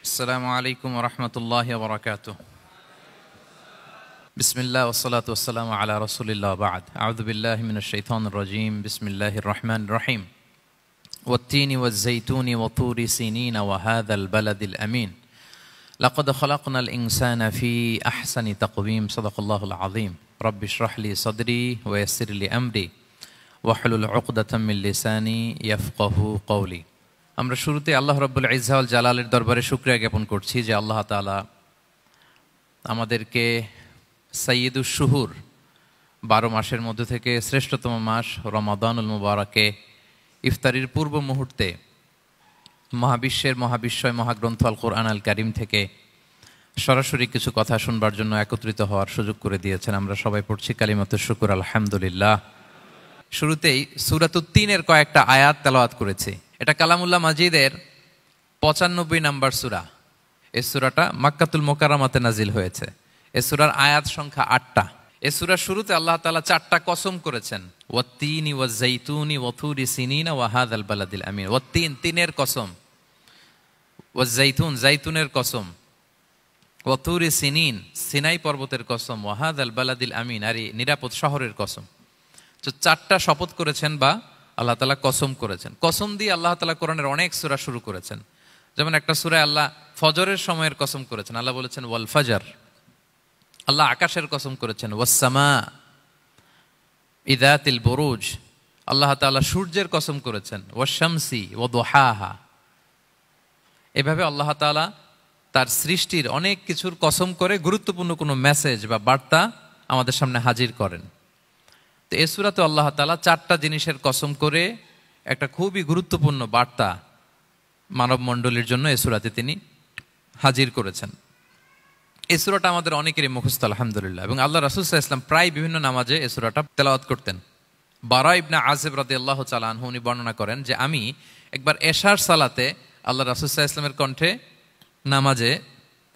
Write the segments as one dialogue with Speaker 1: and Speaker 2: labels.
Speaker 1: আসসালামু আলাইকুম ওয়া রাহমাতুল্লাহি ওয়া বারাকাতুহু। বিসমিল্লাহ ওয়া সলাতু ওয়া সালামু আলা রাসূলিল্লাহ ওয়া বা'দ। আউযু বিল্লাহি মিনাশ শাইতানির রাজীম। বিসমিল্লাহির রাহমানির রাহিম। ওয়াত-তিনি ওয়াজ-যাইতুনি ওয়া তুরি সিনিন ওয়া হাযাল বালাদিল আমিন। লাকাদ খালাকনাল ইনসানা ফি আহসানি তাকওয়িম। সাদাকাল্লাহুল আযীম। রাব্বি ইশরাহ লি সাদরি ওয়া ইয়াসসির লি আমরি ওয়াহলুল উকদাতাম মিন লিসানি ইয়াফকাহু কওলি। আমরা শুরুতে আল্লাহ রাব্বুল ইজ্জা ওয়াল জালালের দরবারে শুকরিয়া জ্ঞাপন করছি যে আল্লাহ তাআলা আমাদেরকে সাইয়্যিদুশ শুহুর 12 মাসের মধ্যে থেকে শ্রেষ্ঠতম মাস রমাদানুল মুবারাকে ইফতারির পূর্ব মুহূর্তে মহাবিশ্বের মহাবিশ্বয় মহাগ্রন্থ আল কোরআন আল কারীম থেকে সরাসরি কিছু কথা শুনবার জন্য একত্রিত হওয়ার সুযোগ করে দিয়েছেন। আমরা সবাই পড়ছি কালিমাতুশ শুকর আলহামদুলিল্লাহ। শুরুতেই সূরাতুত তিনের কয়েকটা আয়াত তেলাওয়াত করেছি। এটা কালামুল্লাহ মাজিদের 95 নম্বর সূরা। এই সূরাটা মক্কাতুল মুকাররমাতে নাজিল হয়েছে। এই সূরার আয়াত সংখ্যা 8টা। এই সূরার শুরুতে আল্লাহ তাআলা 4টা কসম করেছেন, ওয়াত-তিনি ওয়াজ-যাইতুনি ওয়া তুরি সিনিনা ওয়া হাযাল বালাদিল আমিন। ওয়াত-তিন, তিনের কসম, ওয়াজ-যাইতুন, যাইতুনের কসম, ওয়া তুরি সিনিন, সিনাই পর্বতের কসম, ওয়া হাযাল বালাদিল আমিন, আর নিরাপদ শহরের কসম। তো 4টা শপথ করেছেন বা আল্লাহ তাআলা কসম করেছেন। কসম দিয়ে আল্লাহ তাআলা কোরআনের অনেক সূরা শুরু করেছেন। যেমন একটা সূরায় আল্লাহ ফজরের সময়ের কসম করেছেন, আল্লাহ বলেছেন ওয়াল ফাজর। আল্লাহ আকাশের কসম করেছেন ওয়াস সামা ইযাতিল বুরুজ। আল্লাহ তাআলা সূর্যের কসম করেছেন ওয়াশ শামসি ওয়া দুহাহা। এভাবে আল্লাহ তাআলা তার সৃষ্টির অনেক কিছুর কসম করে গুরুত্বপূর্ণ কোনো মেসেজ বা বার্তা আমাদের সামনে হাজির করেন। তো এই সূরাতে আল্লাহ তাআলা 4টা জিনিসের কসম করে একটা খুবই গুরুত্বপূর্ণ বার্তা মানব মণ্ডলীর জন্য এই সূরাতে তিনি হাজির করেছেন। এই সূরাটা আমাদের অনেকেরই মুখস্থ আলহামদুলিল্লাহ, এবং আল্লাহ রাসূল সাল্লাল্লাহু আলাইহি ওয়াসাল্লাম প্রায় বিভিন্ন নামাজে এই সূরাটা তেলাওয়াত করতেন। বারা ইবনে আযিব রাদিয়াল্লাহু তাআলা আনহু উনি বর্ণনা করেন যে আমি একবার এশার সালাতে আল্লাহ রাসূল সাল্লাল্লাহু আলাইহি ওয়াসাল্লামের কণ্ঠে নামাজে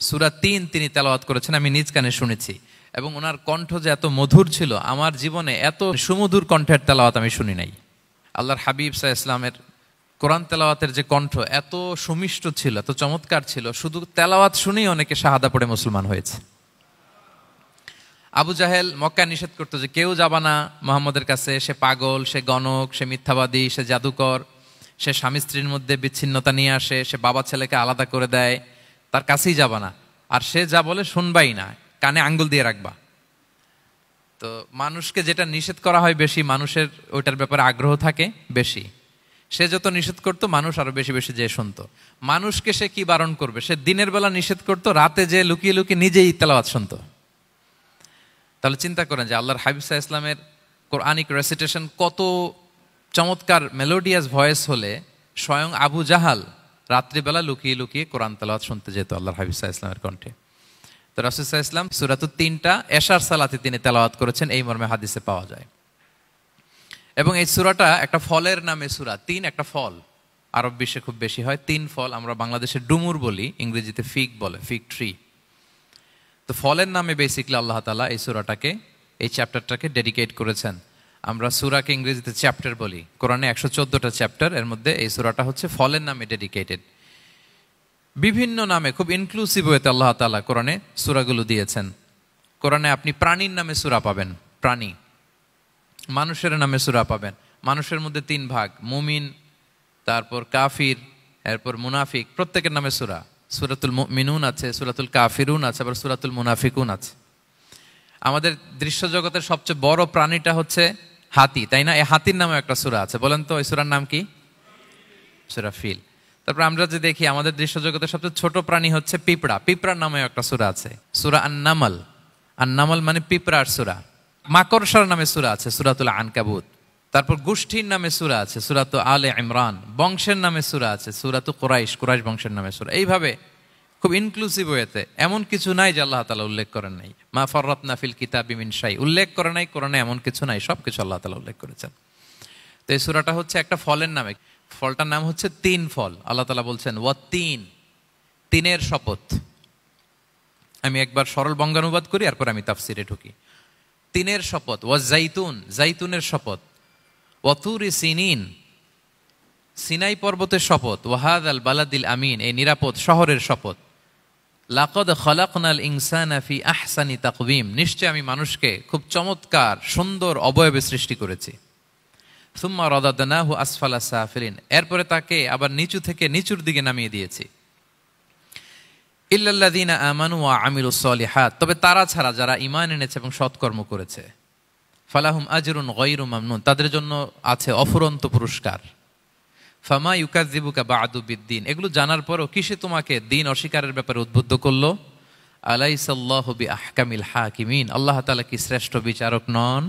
Speaker 1: সূরা 3 তিনি তেলাওয়াত করেছেন, আমি নিজ কানে শুনেছি, এবং ওনার কণ্ঠ যে এত মধুর ছিল, আমার জীবনে এত সুমধুর কণ্ঠের তেলাওয়াত আমি শুনি নাই। আল্লাহর হাবিব সাল্লাল্লাহু আলাইহি ওয়াসাল্লামের কোরআন তেলাওয়াতের যে কণ্ঠ এত সুমিষ্ট ছিল, এত চমৎকার ছিল, শুধু তেলাওয়াত শুনেই অনেকে শাহাদা পড়ে মুসলমান হয়েছে। আবু জাহেল মক্কায় নিষেধ করতো যে কেউ যাবা না মুহাম্মদের কাছে, সে পাগল, সে গণক, সে মিথ্যাবাদী, সে জাদুকর, সে স্বামী স্ত্রীর মধ্যে বিচ্ছিন্নতা নিয়ে আসে, সে বাবা ছেলেকে আলাদা করে দেয়, তার কাছেই যাবা না। আর সে যা বলে শুনবাই না, কানে আঙ্গুল দিয়ে রাখবা। তো মানুষকে যেটা নিষেধ করা হয় বেশি, মানুষের ওইটার ব্যাপারে আগ্রহ থাকে বেশি। সে যত নিষেধ করতো মানুষ আরো বেশি বেশি যে শুনতো। মানুষকে সে কি বারণ করবে, সে দিনের বেলা নিষেধ করতো, রাতে যে লুকিয়ে লুকিয়ে নিজেই তেলাওয়াত শুনতো। তাহলে চিন্তা করেন যে আল্লাহর হাবিব সাল্লাল্লাহু আলাইহি ওয়াসাল্লামের কোরআনিক রেসিটেশন কত চমৎকার মেলোডিয়াস ভয়েস হলে স্বয়ং আবু জাহাল রাত্রিবেলা লুকিয়ে লুকিয়ে কোরআন তেলাওয়াত শুনতে যেত আল্লাহর হাবিব সাল্লাল্লাহু আলাইহি ওয়াসাল্লামের কণ্ঠে। তো রাসূল সাল্লাল্লাহু আলাইহি ওয়াসাল্লাম সূরাতুত 3টা এশার সালাতে তিনি তেলাওয়াত করেছেন, এই মর্মে হাদিসে পাওয়া যায়। এবং এই সূরাটা একটা ফলের নামে সূরা। 3 একটা ফল, আরব বিশ্বে খুব বেশি হয় 3 ফল। আমরা বাংলাদেশে ডুমুর বলি, ইংরেজিতে ফিগ বলে, ফিগ ট্রি। তো ফলের নামে বেসিক্যালি আল্লাহ তাআলা এই সূরাটাকে, এই চ্যাপ্টারটাকে ডেডিকেট করেছেন। আমরা সূরাকে ইংরেজিতে চ্যাপ্টার বলি। কোরআনে 114টা চ্যাপ্টার, এর মধ্যে এই সূরাটা হচ্ছে ফলের নামে ডেডিকেটেড। বিভিন্ন নামে খুব ইনক্লুসিভ ওয়েতে আল্লাহ তাআলা কোরআনে সূরাগুলো দিয়েছেন। কোরআনে আপনি প্রাণীর নামে সূরা পাবেন, প্রাণী। মানুষের নামে সূরা পাবেন। মানুষের মধ্যে 3 ভাগ, মুমিন, তারপর কাফির, এরপর মুনাফিক, প্রত্যেকের নামে সূরা। সূরাতুল মুমিনুন আছে, সূরাতুল কাফিরুন আছে, আবার সূরাতুল মুনাফিকুন আছে। আমাদের দৃশ্য জগতের সবচেয়ে বড় প্রাণীটা হচ্ছে হাতি, তাই না? এই হাতির নামে একটা সূরা আছে, বলেন তো এই সূরার নাম কি? সূরা ফিল। তারপর আমরা যে দেখি আমাদের দৃশ্য জগতের সবচেয়ে ছোট প্রাণী হচ্ছে পিঁপড়া, পিঁপড়ার নামে একটা সূরা আছে, সূরা আন-নামল। আন-নামল মানে পিঁপড়ার সূরা। মাকড়সার নামে সূরা আছে, সূরাতুল আনকাবুত। তারপর গোষ্ঠীর নামে সূরা আছে, সূরাতু আলে ইমরান। বংশের নামে সূরা আছে, সূরাতু কুরাইশ, কুরাইশ বংশের নামে সূরা। এইভাবে খুব ইনক্লুসিভ ওয়েতে, এমন কিছু নাই যে আল্লাহ তাআলা উল্লেখ করেন নাই। মা ফাররাতনা ফিল কিতাবি মিন শাই, উল্লেখ করে নাই কোরআনে এমন কিছু নাই, সবকিছু আল্লাহ তাআলা উল্লেখ করেছেন। তো এই সূরাটা হচ্ছে একটা ফলের নামে। ফলটার নাম হচ্ছে 3 ফল। আল্লাহ তাআলা বলছেন ওয়াত-তিন, তিনের শপথ। আমি একবার সরল বঙ্গানুবাদ করি, এরপর আমি তাফসিরে ঢুকি। 3-এর শপথ, ওয়াজ-যাইতুন, যাইতুনের শপথ, ওয়া তুরি সিনিন, সিনাই পর্বতের শপথ, ওয়াহাদাল বালাদিল আমিন, এই নিরাপদ শহরের শপথ। লাকাদ খালাকনাল ইনসানা ফি আহসানি তাকওয়িম, নিশ্চয় আমি মানুষকে খুব চমৎকার সুন্দর অবয়বে সৃষ্টি করেছি। সুম্মা রাদাদনাহু আসফালা সাফিলিন, এরপরে তাকে আবার নিচু থেকে নিচুর দিকে নামিয়ে দিয়েছি। ইল্লাল্লাযীনা আমানু ওয়া আমিলুস সলিহাত, তবে তারা ছাড়া যারা ঈমান এনেছে এবং সৎকর্ম করেছে। ফালাহুম আজরুন গায়রু মামনুন, তাদের জন্য আছে অফুরন্ত পুরস্কার। ফামা ইউকাযযিবুকা বা'দু বিদ্দিন, এগুলো জানার পরও কিসে তোমাকে দিন অস্বীকারের ব্যাপারে উদ্বুদ্ধ করলো? আলাইসাল্লাহু বিআহকামিল হাকিমিন, আল্লাহ তাআলা কি শ্রেষ্ঠ বিচারক নন?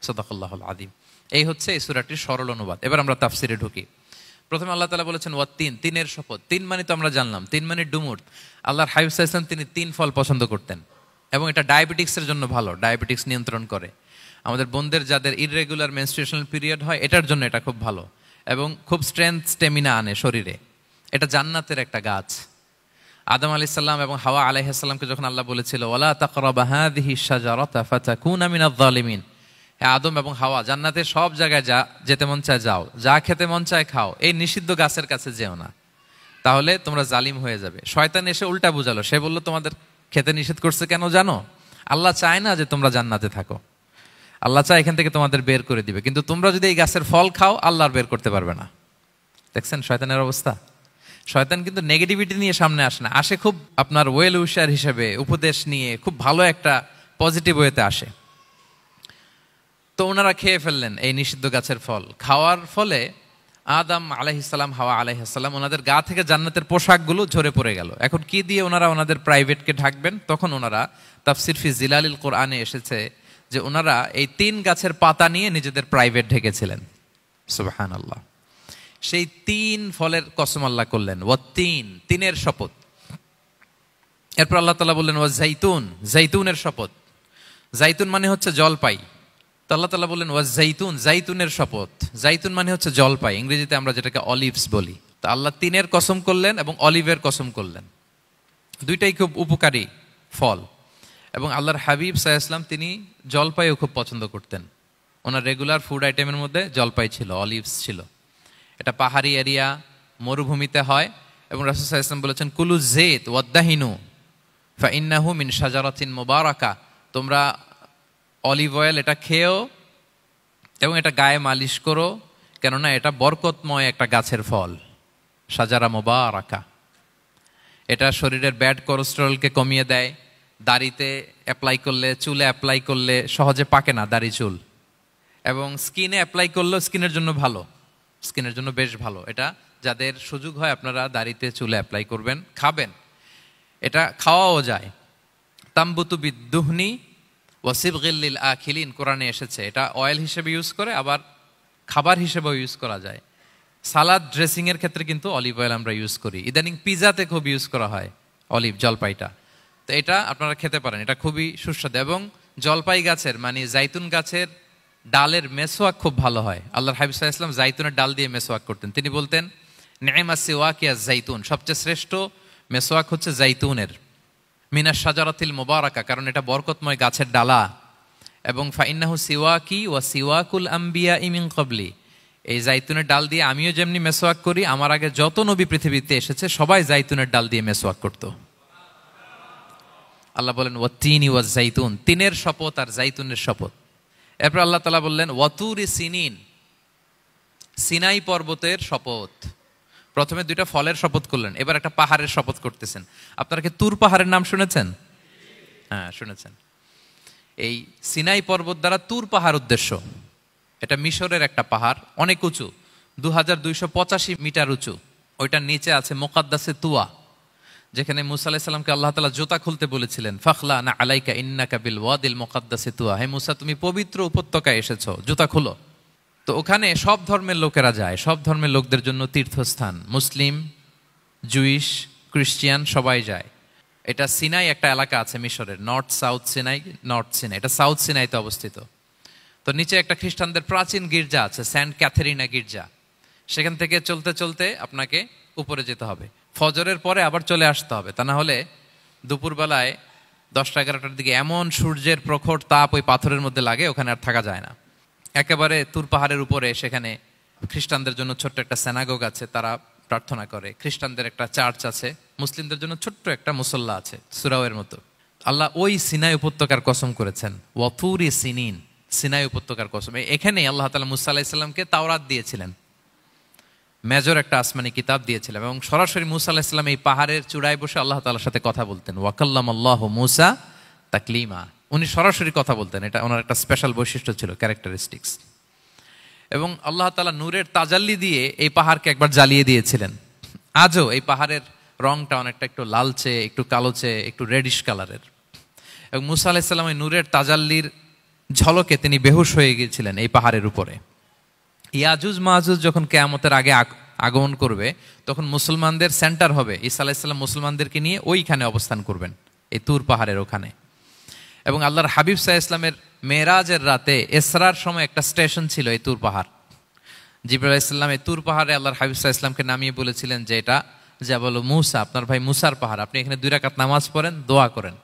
Speaker 1: সাদাকাল্লাহুল আযীম। এই হচ্ছে এই সূরাটির সরল অনুবাদ। এবার আমরা তাফসিরে ঢুকি। প্রথমে আল্লাহ তাআলা বলেছেন ওয়াত্তিন, তিনের শপথ। তিন মানে তো আমরা জানলাম, তিন মানে ডুমুর। আল্লাহর হাবিব সাল্লাল্লাহু আলাইহি ওয়াসাল্লাম তিনি তিন ফল পছন্দ করতেন এবং এটা ডায়াবেটিক্সের জন্য ভালো, ডায়াবেটিক্স নিয়ন্ত্রণ করে। আমাদের বোনদের যাদের ইররেগুলার মেনস্ট্রুয়েশনাল পিরিয়ড হয়, এটার জন্য এটা খুব ভালো এবং খুব স্ট্রেংথ স্টেমিনা আনে শরীরে। এটা জান্নাতের একটা গাছ। আদম আলাইহিস সালাম এবং হাওয়া আলাইহিস সালামকে যখন আল্লাহ বলেছিল ওয়ালা তাকরাবা হাযিহি শাজারাতা ফাতাকুনা মিনাজ জালিমিন, হ্যাঁ আদম এবং হাওয়া, জান্নাতের সব জায়গায় যেতে মন চায় যাও, যা খেতে মন চায় খাও, এই নিষিদ্ধ গাছের কাছে যেও না, তাহলে তোমরা জালিম হয়ে যাবে। শয়তান এসে উল্টা বুঝালো, সে বলল তোমাদের খেতে নিষেধ করছে কেন জানো? আল্লাহ চায় না যে তোমরা জান্নাতে থাকো, আল্লাহ চায় এখান থেকে তোমাদের বের করে দিবে, কিন্তু তোমরা যদি এই গাছের ফল খাও আল্লাহ আর বের করতে পারবে না। দেখছেন শয়তানের অবস্থা? শয়তান কিন্তু নেগেটিভিটি নিয়ে সামনে আসে না, আসে খুব আপনার ওয়েল উইশার হিসেবে, উপদেশ নিয়ে খুব ভালো একটা পজিটিভ ওয়েতে আসে। তো ওনারা খেয়ে ফেললেন এই নিষিদ্ধ গাছের ফল। খাওয়ার ফলে আদম আলাইহিস সালাম, হাওয়া আলাইহিস সালাম, ওনাদের গা থেকে জান্নাতের পোশাকগুলো ঝরে পড়ে গেল। এখন কি দিয়ে ওনারা ওনাদের প্রাইভেটকে ঢাকবেন? তখন ওনারা তাফসির ফি জিলালিল কোরআনে এসেছে যে ওনারা এই তিন গাছের পাতা নিয়ে নিজেদের প্রাইভেট ঢেকেছিলেন। সুবহানাল্লাহ। সেই তিন ফলের কসম আল্লাহ করলেন, ওয়াত্তিন, তিনের শপথ। এরপর আল্লাহ তাআলা বললেন ওয়া জাইতুন, জাইতুনের শপথ। জাইতুন মানে হচ্ছে জলপাই। তো আল্লাহ তাআলা বললেন ওয়া জাইতুন, জাইতুনের শপথ। জাইতুন মানে হচ্ছে জলপাই, ইংরেজিতে আমরা যেটাকে অলিভস বলি। তো আল্লাহ তিনের কসম করলেন এবং অলিভের কসম করলেন। দুইটাই খুব উপকারী ফল এবং আল্লাহর হাবিব সাল্লাল্লাহু আলাইহি ওয়াসাল্লাম তিনি জলপাইও খুব পছন্দ করতেন। ওনার রেগুলার ফুড আইটেমের মধ্যে জলপাই ছিল, অলিভস ছিল। এটা পাহাড়ি এরিয়া, মরুভূমিতে হয় এবং রাসূল সাল্লাল্লাহু আলাইহি ওয়াসাল্লাম বলেছেন কুলু যাইত ওয়াদাহিনু ফাইন্নাহু মিন শাজারাতিন মুবারাকা, তোমরা অলিভ অয়েল এটা খেও এবং এটা গায়ে মালিশ করো, কেননা এটা বরকতময় একটা গাছের ফল, শাজারা মুবারাকা। এটা শরীরের ব্যাড কোলেস্টেরলকে কমিয়ে দেয়, দাড়িতে অ্যাপ্লাই করলে, চুলে অ্যাপ্লাই করলে সহজে পাকে না দাড়ি চুল, এবং স্কিনে অ্যাপ্লাই করলেও স্কিনের জন্য ভালো, স্কিনের জন্য বেশ ভালো। এটা যাদের সুযোগ হয় আপনারা দাড়িতে চুলে অ্যাপ্লাই করবেন, খাবেন। এটা খাওয়াও যায়। তাম্বুতু বিদ্দুহনি ওয়াসিবগিল লিল আখিলিন, কোরআনে এসেছে। এটা অয়েল হিসেবে ইউজ করে, আবার খাবার হিসেবেও ইউজ করা যায়। সালাদ ড্রেসিং এর ক্ষেত্রে কিন্তু অলিভ অয়েল আমরা ইউজ করি। ইদানিং পিজাতে খুব ইউজ করা হয় অলিভ, জলপাইটা। তো এটা আপনারা খেতে পারেন, এটা খুবই সুস্বাদু। এবং জলপাই গাছের মানে জাইতুন গাছের ডালের মেসওয়াক খুব ভালো হয়। আল্লাহর হাবিব সাল্লাল্লাহু আলাইহি ওয়াসাল্লাম জাইতুনের ডাল দিয়ে মেসওয়াক করতেন। তিনি বলতেন নি'মাস সিওয়াকিয়া জাইতুন, সবচেয়ে শ্রেষ্ঠ মেসওয়াক হচ্ছে জাইতুনের, মিনাশ শাজারাতিল মুবারাকা, কারণ এটা বরকতময় গাছের ডালা। এবং ফাইন্নাহু সিওয়াকি ওয়া সিওয়াকুল আম্বিয়া মিন ক্বাবলি, এই জাইতুনের ডাল দিয়ে আমিও যেমনি মেসওয়াক করি, আমার আগে যত নবী পৃথিবীতে এসেছে সবাই জাইতুনের ডাল দিয়ে মেসওয়াক করত। আল্লাহ বলেন ওয়াত্তিনি ওয়াজ জাইতুন, তিনের শপথ আর জাইতুনের শপথ। এরপর আল্লাহ তাআলা বললেন ওয়াতুরি সিনিন, সিনাই পর্বতের শপথ। প্রথমে দুইটা ফলের শপথ করলেন, এবার একটা পাহাড়ের শপথ করতেছেন। আপনারা কি তুর পাহাড়ের নাম শুনেছেন? হ্যাঁ শুনেছেন। এই সিনাই পর্বত দ্বারা তুর পাহাড় উদ্দেশ্য। এটা মিশরের একটা পাহাড়, অনেক উঁচু, 2285 মিটার উঁচু। ওইটার নিচে আছে মুকাদ্দাসে তুয়া, যেখানে মুসা আলাইহিস সালামকে আল্লাহ তাআলা জুতা খুলতে বলেছিলেন, ফাখলা না আলাইকা ইন্নাকা বিল ওয়াদিল মুকাদ্দাসে তুয়া, হে মুসা তুমি পবিত্র উপত্যকায় এসেছো, জুতা খুলো। তো ওখানে সব ধর্মের লোকেরা যায়, সব ধর্মের লোকদের জন্য তীর্থস্থান, মুসলিম, জুইশ, খ্রিস্টিয়ান সবাই যায়। এটা সিনাই একটা এলাকা আছে মিশরের, north south Sinai, north Sinai, এটা সাউথ সিনাইতে অবস্থিত। তো নিচে একটা খ্রিস্টানদের প্রাচীন গির্জা আছে, সেন্ট ক্যাথেরিনা গির্জা। সেখান থেকে চলতে চলতে আপনাকে উপরে যেতে হবে, ফজরের পরে আবার চলে আসতে হবে, তা না হলে দুপুরবেলায় 10টা-11টার দিকে এমন সূর্যের প্রখর তাপ ওই পাথরের মধ্যে লাগে, ওখানে আর থাকা যায় না। একেবারে তুর পাহাড়ের উপরে সেখানে খ্রিস্টানদের জন্য ছোট্ট একটা সিনাগোগ আছে, তারা প্রার্থনা করে। খ্রিস্টানদের একটা চার্চ আছে, মুসলিমদের জন্য ছোট্ট একটা মুসল্লা আছে সুরাওয়ের মতো। আল্লাহ ওই সিনাই উপত্যকার কসম করেছেন, ওয়াতুরি সিনিন, সিনাই উপত্যকার কসম। এখানেই আল্লাহ তাআলা মুসা আলাইহিস সালামকে তাওরাত দিয়েছিলেন, মেজর একটা আসমানি কিতাব দিয়েছিলেন, এবং সরাসরি মুসা আলাইহিস সালাম এই পাহাড়ের চূড়ায় বসে আল্লাহ তাআলার সাথে কথা বলতেন। ওয়াকাল্লামাল্লাহু মুসা তাকলিমা, উনি সরাসরি কথা বলতেন, এটা ওনার একটা স্পেশাল বৈশিষ্ট্য ছিল, ক্যারেক্টারিস্টিক্স। এবং আল্লাহ তাআলা নূরের তাজাল্লি দিয়ে এই পাহাড়কে একবার জ্বালিয়ে দিয়েছিলেন। আজও এই পাহাড়ের রংটা অনেকটা একটু লালচে, একটু কালোচে, একটু রেডিশ কালারের। এবং মুসা আলাইহিস সালাম এই নূরের তাজাল্লির ঝলকে তিনি বেহুশ হয়ে গিয়েছিলেন এই পাহাড়ের উপরে। ইয়াজুজ মাহুজ যখন কিয়ামতের আগে আগমন করবে, তখন মুসলমানদের সেন্টার হবে। ঈসা আলাইহিস সালাম মুসলমানদেরকে নিয়ে ওইখানে অবস্থান করবেন, এই তুর পাহাড়ের ওখানে। এবং আল্লাহর হাবিব সাল্লাল্লাহু আলাইহি ওয়াসাল্লামের মেরাজের রাতে ইসরার সময় একটা স্টেশন ছিল এই তুর পাহাড়। জিবরাইল আলাইহিস সালাম এই তুর পাহাড়ে আল্লাহর হাবিব সাল্লাল্লাহু আলাইহি ওয়াসাল্লামকে নামিয়ে বলেছিলেন যে এটা জাবাল মুসা, আপনার ভাই মুসার পাহাড়, আপনি এখানে 2 রাকাত নামাজ পড়েন, দোয়া করেন।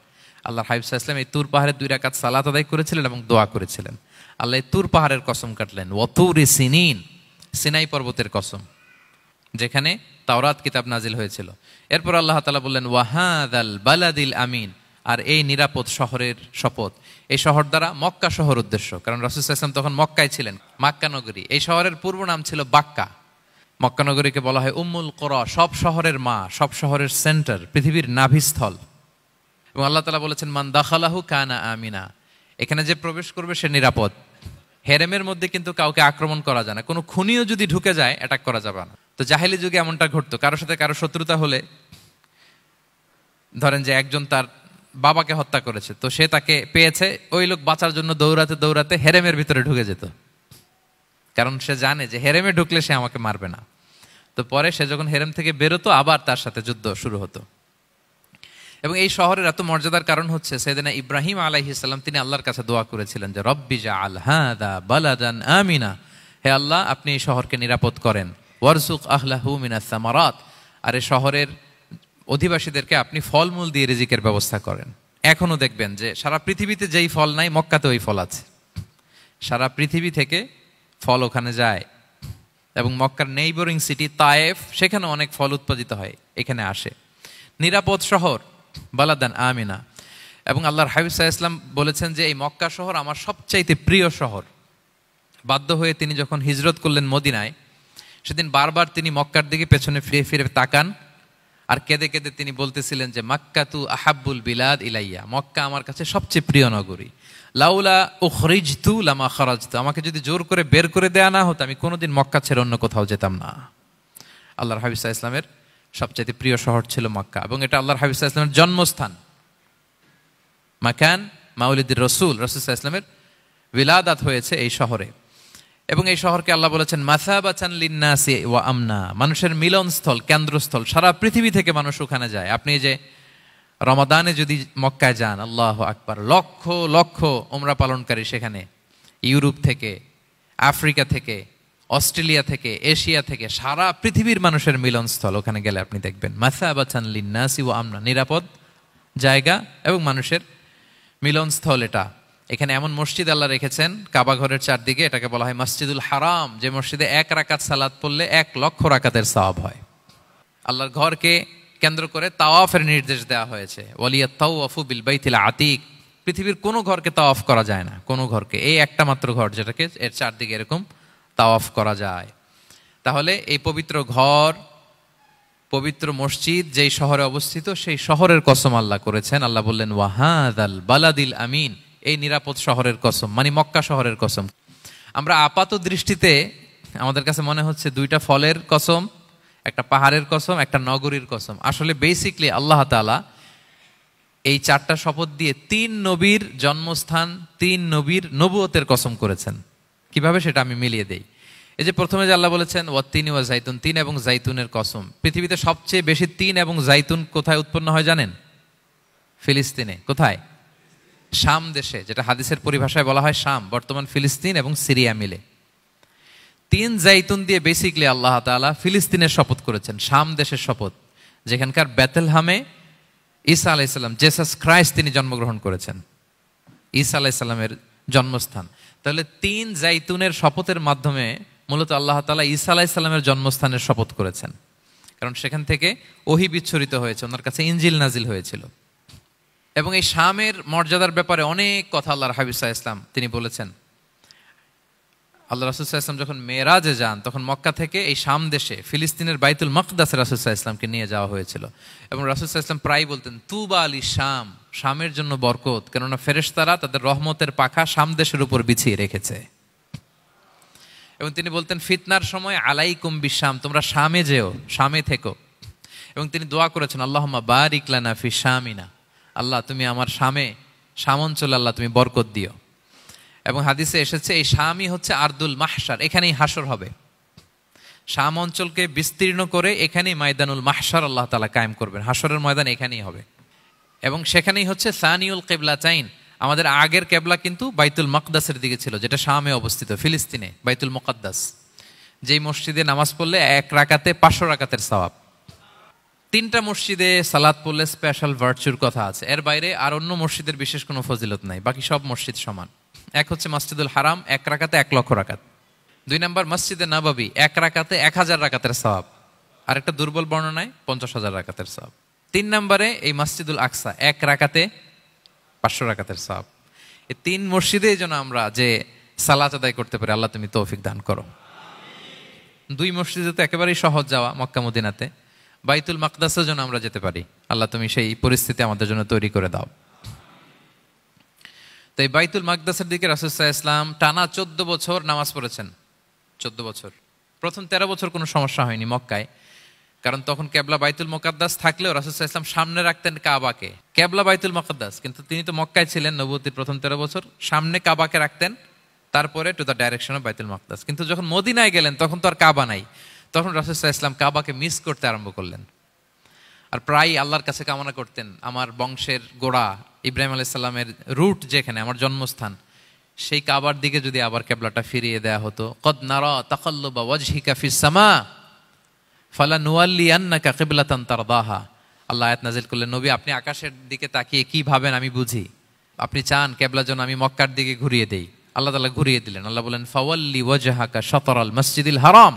Speaker 1: আল্লাহর হাবিব সাল্লাল্লাহু আলাইহি ওয়াসাল্লাম এই তুর পাহাড়ে 2 রাকাত সালাত আদায় করেছিলেন এবং দোয়া করেছিলেন। আল্লাহ এই তুর পাহাড়ের কসম কাটলেন, ওয়াতুরি সিনিন, সিনাই পর্বতের কসম, যেখানে তাওরাত কিতাব নাজিল হয়েছিল। এরপর আল্লাহ তাআলা বললেন, ওয়াহাদাল বালাদিল আমিন, আর এই নিরাপদ শহরের শপথ। এই শহর দ্বারা মক্কা শহর উদ্দেশ্য, কারণ রাসূল সাল্লাল্লাহু আলাইহি ওয়াসাল্লাম তখন মক্কায় ছিলেন, মক্কা নগরী। এই শহরের পূর্ব নাম ছিল বাক্কা। মক্কা নগরীকে বলা হয় উম্মুল কুরা, সব শহরের মা, সব শহরের সেন্টার, পৃথিবীর নাভিস্থল। এবং আল্লাহ তাআলা বলেছেন, মান দাখালাহু কানা আমিনা, এখানে যে প্রবেশ করবে সে নিরাপদ। হেরেমের মধ্যে কিন্তু কাউকে আক্রমণ করা যায় না, কোনো খুনিও যদি ঢুকে যায় অ্যাটাক করা যাবে না। তো জাহেলি যুগে এমনটা ঘটতো, কারোর সাথে কারো শত্রুতা হলে, ধরেন যে একজন তার বাবাকে হত্যা করেছে, তো সে তাকে পেয়েছে, ওই লোক বাঁচার জন্য দৌড়াতে দৌড়াতে হেরেমের ভিতরে ঢুকে যেত, কারণ সে জানে যে হেরেমে ঢুকলে সে আমাকে মারবে না। তো পরে সে যখন হেরেম থেকে বেরোতো, আবার তার সাথে যুদ্ধ শুরু হতো। এবং এই শহরের এত মর্যাদার কারণ হচ্ছে, সাইয়েদনা ইব্রাহিম আলাইহিস সালাম তিনি আল্লাহর কাছে দোয়া করেছিলেন যে রব্বি জাআল হাদা বালাদান আমিনা, হে আল্লাহ আপনি এই শহরকে নিরাপদ করেন, ওয়ারযুক আহলাহু মিনাস সামারাত, আর এই শহরের অধিবাসীদেরকে আপনি ফলমূল দিয়ে রিজিকের ব্যবস্থা করেন। এখনো দেখবেন যে সারা পৃথিবীতে যেই ফল নাই, মক্কাতে ওই ফল আছে। সারা পৃথিবী থেকে ফল ওখানে যায়, এবং মক্কার নেইবরিং সিটি তায়েফ, সেখানে অনেক ফল উৎপাদিত হয়, এখানে আসে। নিরাপদ শহর, বালাদান আমিনা। এবং আল্লাহর হাবিব সাল্লাল্লাহু আলাইহি ওয়াসাল্লাম বলেছেন যে এই মক্কা শহর আমার সবচাইতে প্রিয় শহর। বাধ্য হয়ে তিনি যখন হিজরত করলেন মদিনায়, সেদিন বারবার তিনি মক্কার দিকে পেছনে ফিরে ফিরে তাকান, আর কেঁদে কেঁদে তিনি বলতেছিলেন যে মাক্কাতু আহাব্বুল বিলাদ ইলাইয়া, মক্কা আমার কাছে সবচেয়ে প্রিয় নগরী। লাউলা উখরিজতু লামা খারাজতু, আমাকে যদি জোর করে বের করে দেয়া না হতো, আমি কোনোদিন মক্কা ছেড়ে অন্য কোথাও যেতাম না। আল্লাহর হাবিব সাল্লাল্লাহু আলাইহি ওয়াসাল্লামের সবচেয়ে প্রিয় শহর ছিল মক্কা, এবং এটা আল্লাহর হাবিব সাল্লাল্লাহু আলাইহি ওয়াসাল্লামের জন্মস্থান, মাকান মাউলিদির রাসূল। রাসূল সাল্লাল্লাহু আলাইহি ওয়াসাল্লামের বিলাদাত হয়েছে এই শহরে। এবং এই শহরকে আল্লাহ বলেছেন মাসাবাতান লিন্নাসি ওয়া আমনা, মানুষের মিলনস্থল, কেন্দ্রস্থল। সারা পৃথিবী থেকে মানুষ ওখানে যায়। আপনি যে রমাদানে যদি মক্কায় যান, আল্লাহু আকবার, লক্ষ লক্ষ উমরা পালনকারী সেখানে, ইউরোপ থেকে, আফ্রিকা থেকে, অস্ট্রেলিয়া থেকে, এশিয়া থেকে, সারা পৃথিবীর মানুষের মিলনস্থল। ওখানে গেলে আপনি দেখবেন মাসাবাতান লিন্নাসি ওয়া আমনা, নিরাপদ জায়গা এবং মানুষের মিলনস্থল। এটা এখানে এমন মসজিদ আল্লাহ রেখেছেন কাবা ঘরের চারদিকে, এটাকে বলা হয় মসজিদুল হারাম, যে মসজিদে 1 রাকাত সালাত পড়লে 1 লক্ষ রাকাতের সওয়াব হয়। আল্লাহর ঘরকে কেন্দ্র করে তাওয়াফের নির্দেশ দেওয়া হয়েছে, ওয়ালিয়াত তাওয়াফু বিল বাইতিল আতিক। পৃথিবীর কোনো ঘরকে তাওয়াফ করা যায় না, কোনো ঘরকে, এই একটা মাত্র ঘর যেটাকে এর চারদিকে এরকম তাওয়াফ করা যায়। তাহলে এই পবিত্র ঘর, পবিত্র মসজিদ যেই শহরে অবস্থিত, সেই শহরের কসম আল্লাহ করেছেন। আল্লাহ বললেন ওয়াহাদাল বালাদিল আমিন, এই নিরাপদ শহরের কসম, মানে মক্কা শহরের কসম। আমরা আপাত দৃষ্টিতে আমাদের কাছে মনে হচ্ছে 2টা ফলের কসম, একটা পাহাড়ের কসম, একটা নগরীর কসম। আসলে বেসিকলি আল্লাহ তাআলা এই 4টা শপথ দিয়ে 3 নবীর জন্মস্থান, 3 নবীর নবুয়তের কসম করেছেন। কিভাবে সেটা আমি মিলিয়ে দেই। এই যে প্রথমে যে আল্লাহ বলেছেন ওয়াত্তিনি ওয়া জাইতুন, 3 এবং জাইতুনের কসম। পৃথিবীতে সবচেয়ে বেশি 3 এবং জাইতুন কোথায় উৎপন্ন হয় জানেন? ফিলিস্তিনে। কোথায়? শাম দেশে, যেটা হাদিসের পরিভাষায় বলা হয় শাম, বর্তমান ফিলিস্তিন এবং সিরিয়া মিলে। 3 জাইতুন দিয়ে বেসিকলি আল্লাহ তাআলা ফিলিস্তিনের শপথ করেছেন, শাম দেশের শপথ, যেখানকার বেথলহামে ঈসা আলাইহিস সালাম, জেসাস ক্রাইস্ট, তিনি জন্মগ্রহণ করেছেন, ঈসা আলাইহিস সালামের জন্মস্থান। তাহলে 3 জাইতুনের শপথের মাধ্যমে মূলত আল্লাহ তাআলা ঈসা আলাইহিস সালামের জন্মস্থানের শপথ করেছেন, কারণ সেখান থেকে ওহী বিচ্ছুরিত হয়েছে, ওনার কাছে ইনজিল নাজিল হয়েছিল। এবং এই শামের মর্যাদার ব্যাপারে অনেক কথা আল্লাহর হাবিব সাল্লাল্লাহু আলাইহি ওয়াসাল্লাম তিনি বলেছেন। আল্লাহ রাসূল সাল্লাল্লাহু আলাইহি ওয়াসাল্লাম যখন মেরাজে যান, তখন মক্কা থেকে এই শাম দেশে ফিলিস্তিনের বাইতুল মাকদাসে রাসূল সাল্লাল্লাহু আলাইহি ওয়াসাল্লামকে নিয়ে যাওয়া হয়েছিল। এবং রাসূল সাল্লাল্লাহু আলাইহি ওয়াসাল্লাম প্রায় বলতেন, তুবা আলি শাম, শামের জন্য বরকত, কেননা ফেরেশতারা তাদের রহমতের পাখা শাম দেশের উপর বিছিয়ে রেখেছে। এবং তিনি বলতেন, ফিতনার সময় আলাইকুম বিশাম, তোমরা শামে যেও, শামে থেকো। এবং তিনি দোয়া করেছেন, আল্লাহুম্মা বারিক লানা ফি শামিনা, আল্লাহ তুমি আমার শাম অঞ্চলে আল্লাহ তুমি বরকত দিও। এবং হাদিসে এসেছে এই শামই হচ্ছে আরদুল মাহশার, এখানেই হাসর হবে। শাম অঞ্চলকে বিস্তীর্ণ করে এখানেই ময়দানুল মাহশার আল্লাহ তাআলা কায়েম করবেন, হাসরের ময়দান এখানেই হবে। এবং সেখানেই হচ্ছে সানিউল কিবলাতাইন, আমাদের আগের কেবলা কিন্তু বাইতুল মাকদাসের দিকে ছিল, যেটা শামে অবস্থিত, ফিলিস্তিনে বাইতুল মুকাদ্দাস, যেই মসজিদে নামাজ পড়লে 1 রাকাতে 500 রাকাতের সওয়াব। 3টা মসজিদে সালাত পড়লে স্পেশাল ভার্চুর কথা আছে, এর বাইরে আর অন্য মসজিদের বিশেষ কোনো ফজিলত নাই, বাকি সব মসজিদ সমান। এক হচ্ছে মসজিদুল হারাম, 1 রাকাতে 1 লক্ষ রাকাত। 2 নম্বর মসজিদে নববী, 1 রাকাতে 1000 রাকাতের সওয়াব, আর একটা দুর্বল বর্ণনায় 50,000 রাকাতের সওয়াব। 3 নম্বরে এই মসজিদুল আকসা, 1 রাকাতে 500 রাকাতের সওয়াব। এই 3 মসজিদে যেন আমরা যে সালাত আদায় করতে পারি, আল্লাহ তুমি তৌফিক দান করো। 2 মসজিদে তো একেবারেই সহজ যাওয়া, মক্কা মদিনাতে। বাইতুল মাকদাসের জন্য আমরা যেতে পারি, আল্লাহ তুমি সেই পরিস্থিতি আমাদের জন্য তৈরি করে দাও। তো এই বাইতুল মাকদাসের দিকে রাসূল সাল্লাল্লাহু আলাইহি ওয়াসাল্লাম টানা 14 বছর নামাজ পড়েছেন। 14 বছর। প্রথম 13 বছর কোনো সমস্যা হয়নি মক্কায়, কারণ তখন কেবলা বাইতুল মুকাদ্দাস থাকলেও রাসূল সাল্লাল্লাহু আলাইহি ওয়াসাল্লাম সামনে রাখতেন কাবাকে, কেবলা বাইতুল মুকাদ্দাস, কিন্তু তিনি তো মক্কায় ছিলেন নবুয়তির প্রথম 13 বছর, সামনে কাবাকে রাখতেন, তারপরে টু দ্য ডাইরেকশন অফ বাইতুল মুকাদ্দাস। কিন্তু যখন মদিনায় গেলেন তখন তো আর কাবা নাই, তখন রাসূল সাল্লাল্লাহু আলাইহি ওয়াসাল্লাম কাবাকে মিস করতে আরম্ভ করলেন। আর প্রায় আল্লাহর কাছে কামনা করতেন, আমার বংশের গোড়া ইব্রাহিম আলাইহিস সালামের রুট যেখানে, আমার জন্মস্থান, সেই কাবার দিকে যদি আবার কেবলাটা ফিরিয়ে দেয়া হতো। কদ নারা তাকাল্লুবা ওয়াজহিকা ফিস সামা ফালানুওয়াল্লিয়ান্নাকা কিবলাতান তারদাহা। আল্লাহ আয়াত নাযিল করলেন, নবী আপনি আকাশের দিকে তাকিয়ে কি ভাবেন আমি বুঝি, আপনি চান কেবলা যেন আমি মক্কার দিকে ঘুরিয়ে দেই। আল্লাহ তাআলা ঘুরিয়ে দিলেন। আল্লাহ বলেন, ফাওয়াল্লি ওয়াজহাকা শাতরাল মসজিদিল হারাম,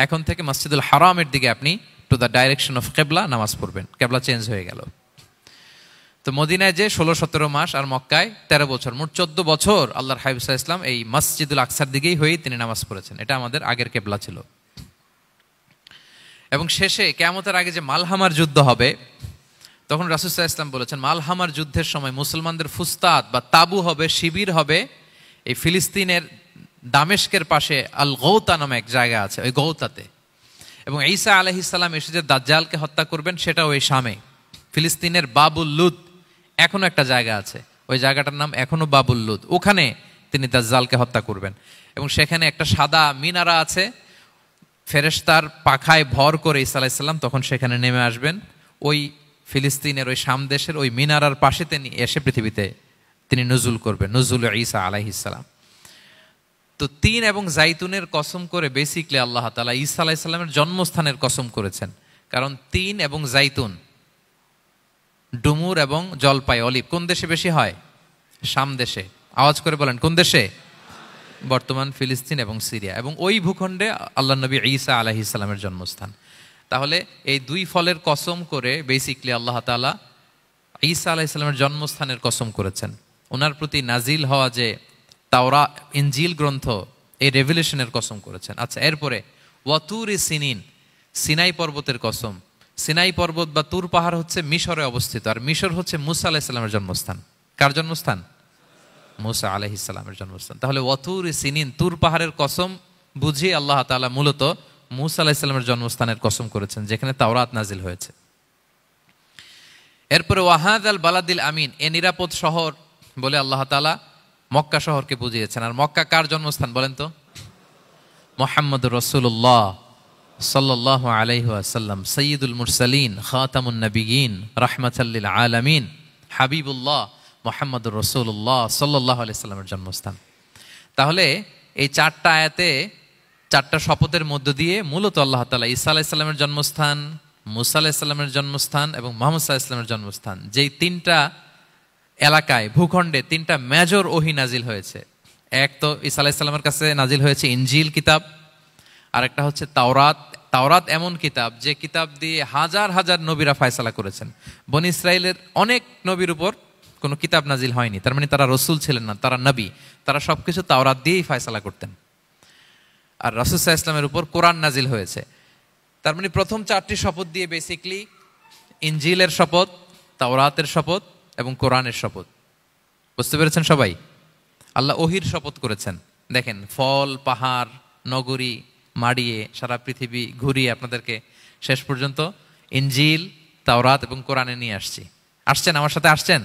Speaker 1: এখন থেকে মসজিদুল হারামের দিকে আপনি টু দ্য ডাইরেকশন অফ কেবলা নামাজ পড়বেন। কেবলা চেঞ্জ হয়ে গেল। তো মদিনায় যে 16-17 মাস, আর মক্কায় 13 বছর, মোট 14 বছর আল্লাহর হাবিব সাল্লাল্লাহু আলাইহি ওয়াসাল্লাম এই মসজিদুল আকসার দিকেই হয়েই তিনি নামাজ পড়েছেন। এটা আমাদের আগের কেবলা ছিল। এবং শেষে কিয়ামতের আগে যে মালহামার যুদ্ধ হবে, তখন রাসূল সাল্লাল্লাহু আলাইহি ওয়াসাল্লাম বলেছেন, মালহামার যুদ্ধের সময় মুসলমানদের ফুস্তাদ বা তাবু হবে, শিবির হবে এই ফিলিস্তিনের দামেস্কের পাশে আল গৌতা নামে এক জায়গা আছে, ওই গৌতাতে। এবং ঈসা আলাইহিস সালাম এসে যে দাজ্জালকে হত্যা করবেন, সেটাও ওই শামে, ফিলিস্তিনের বাবুল লুদ এখনো একটা জায়গা আছে, ওই জায়গাটার নাম এখনো বাবুল লুদ, ওখানে তিনি দাজ্জালকে হত্যা করবেন। এবং সেখানে একটা সাদা মিনারা আছে, ফেরেশতার পাখায় ভর করে ঈসা আলাইহিস সালাম তখন সেখানে নেমে আসবেন। ওই ফিলিস্তিনের ওই শাম দেশের ওই মিনারার পাশে তিনি এসে পৃথিবীতে তিনি নুজুল করবেন, নুজুল ঈসা আলাইহিস সালাম। তো 3 এবং জাইতুনের কসম করে বেসিকলি আল্লাহ তাআলা ঈসা আলাইহিস সালামের জন্মস্থানের কসম করেছেন, কারণ 3 এবং জাইতুন, ডুমুর এবং জলপাই, অলিভ কোন দেশে বেশি হয়? শাম দেশে। আওয়াজ করে বলেন কোন দেশে? বর্তমান ফিলিস্তিন এবং সিরিয়া, এবং ওই ভূখণ্ডে আল্লাহ নবী ঈসা আলাইহিস সালামের জন্মস্থান। তাহলে এই 2 ফলের কসম করে বেসিকলি আল্লাহ তাআলা ঈসা আলাইহিস সালামের জন্মস্থানের কসম করেছেন। ওনার প্রতি নাজিল হওয়া যে তাওরাত ইনজিল গ্রন্থ, এই রেভেলেশনের কসম করেছেন। আচ্ছা, এরপরে ওয়াতুরি সিনিন, সিনাই পর্বতের কসম। সিনাই পর্বত বা তুর পাহাড় হচ্ছে মিশরে অবস্থিত, আর মিশর হচ্ছে মুসা আলাইহিস সালামের জন্মস্থান। কার জন্মস্থান? মুসা আলাইহিস সালামের জন্মস্থান। তাহলে ওয়াতুরি সিনিন, তুর পাহাড়ের কসম বুঝিয়ে আল্লাহ তাআলা মূলত মুসা আলাইহিস সালামের জন্মস্থানের কসম করেছেন, যেখানে তাওরাত নাজিল হয়েছে। এরপরে ওয়াহাদাল বালাদিল আমিন, এ নিরাপদ শহর বলে আল্লাহ তাআলা মক্কা শহরকে বুঝিয়েছেন। আর মক্কা কার জন্মস্থান বলেন তো? মুহাম্মদুর রাসূলুল্লাহ সাল্লাল্লাহু আলাইহি ওয়াসাল্লাম, সাইয়্যিদুল মুরসালিন, খাতামুন নবিয়্যিন, রাহমাতাল লিল আলামিন, হাবিবুল্লাহ মুহাম্মদুর রাসূলুল্লাহ সাল্লাল্লাহু আলাইহি ওয়াসাল্লামের জন্মস্থান। তাহলে এই 4টা আয়াতে 4টা শপথের মধ্য দিয়ে মূলত আল্লাহ তাআলা ঈসা আলাইহিস সালামের জন্মস্থান, মুসা আলাইহিস সালামের জন্মস্থান এবং মুহাম্মদ সাল্লাল্লাহু আলাইহি ওয়াসাল্লামের জন্মস্থান, যেই 3টা এলাকায়, ভূখণ্ডে 3টা মেজর ওহী নাজিল হয়েছে। এক তো ঈসা আলাইহিস সালামের কাছে নাজিল হয়েছে ইনজিল কিতাব, আর একটা হচ্ছে তাওরাত। তাওরাত এমন কিতাব যে কিতাব দিয়ে হাজার হাজার নবীরা ফয়সালা করেছেন। বনি ইসরায়েলের অনেক নবীর উপর কোনো কিতাব নাজিল হয়নি, তার মানে তারা রসুল ছিলেন না, তারা নবী। তারা সবকিছু তাওরাত দিয়েই ফয়সালা করতেন। আর রাসূল সাল্লাল্লাহু আলাইহি ওয়াসাল্লামের উপর কোরআন নাজিল হয়েছে। তার মানে প্রথম 4টি শপথ দিয়ে বেসিকলি ইনজিলের শপথ, তাওরাতের শপথ এবং কোরআনের শপথ। বুঝতে পেরেছেন সবাই? আল্লাহ ওহির শপথ করেছেন। দেখেন, ফল, পাহাড়, নগরী মাড়িয়ে সারা পৃথিবী ঘুরিয়ে আপনাদেরকে শেষ পর্যন্ত ইনজিল, তাওরাত এবং কোরআনে নিয়ে আসছেন আমার সাথে আসছেন।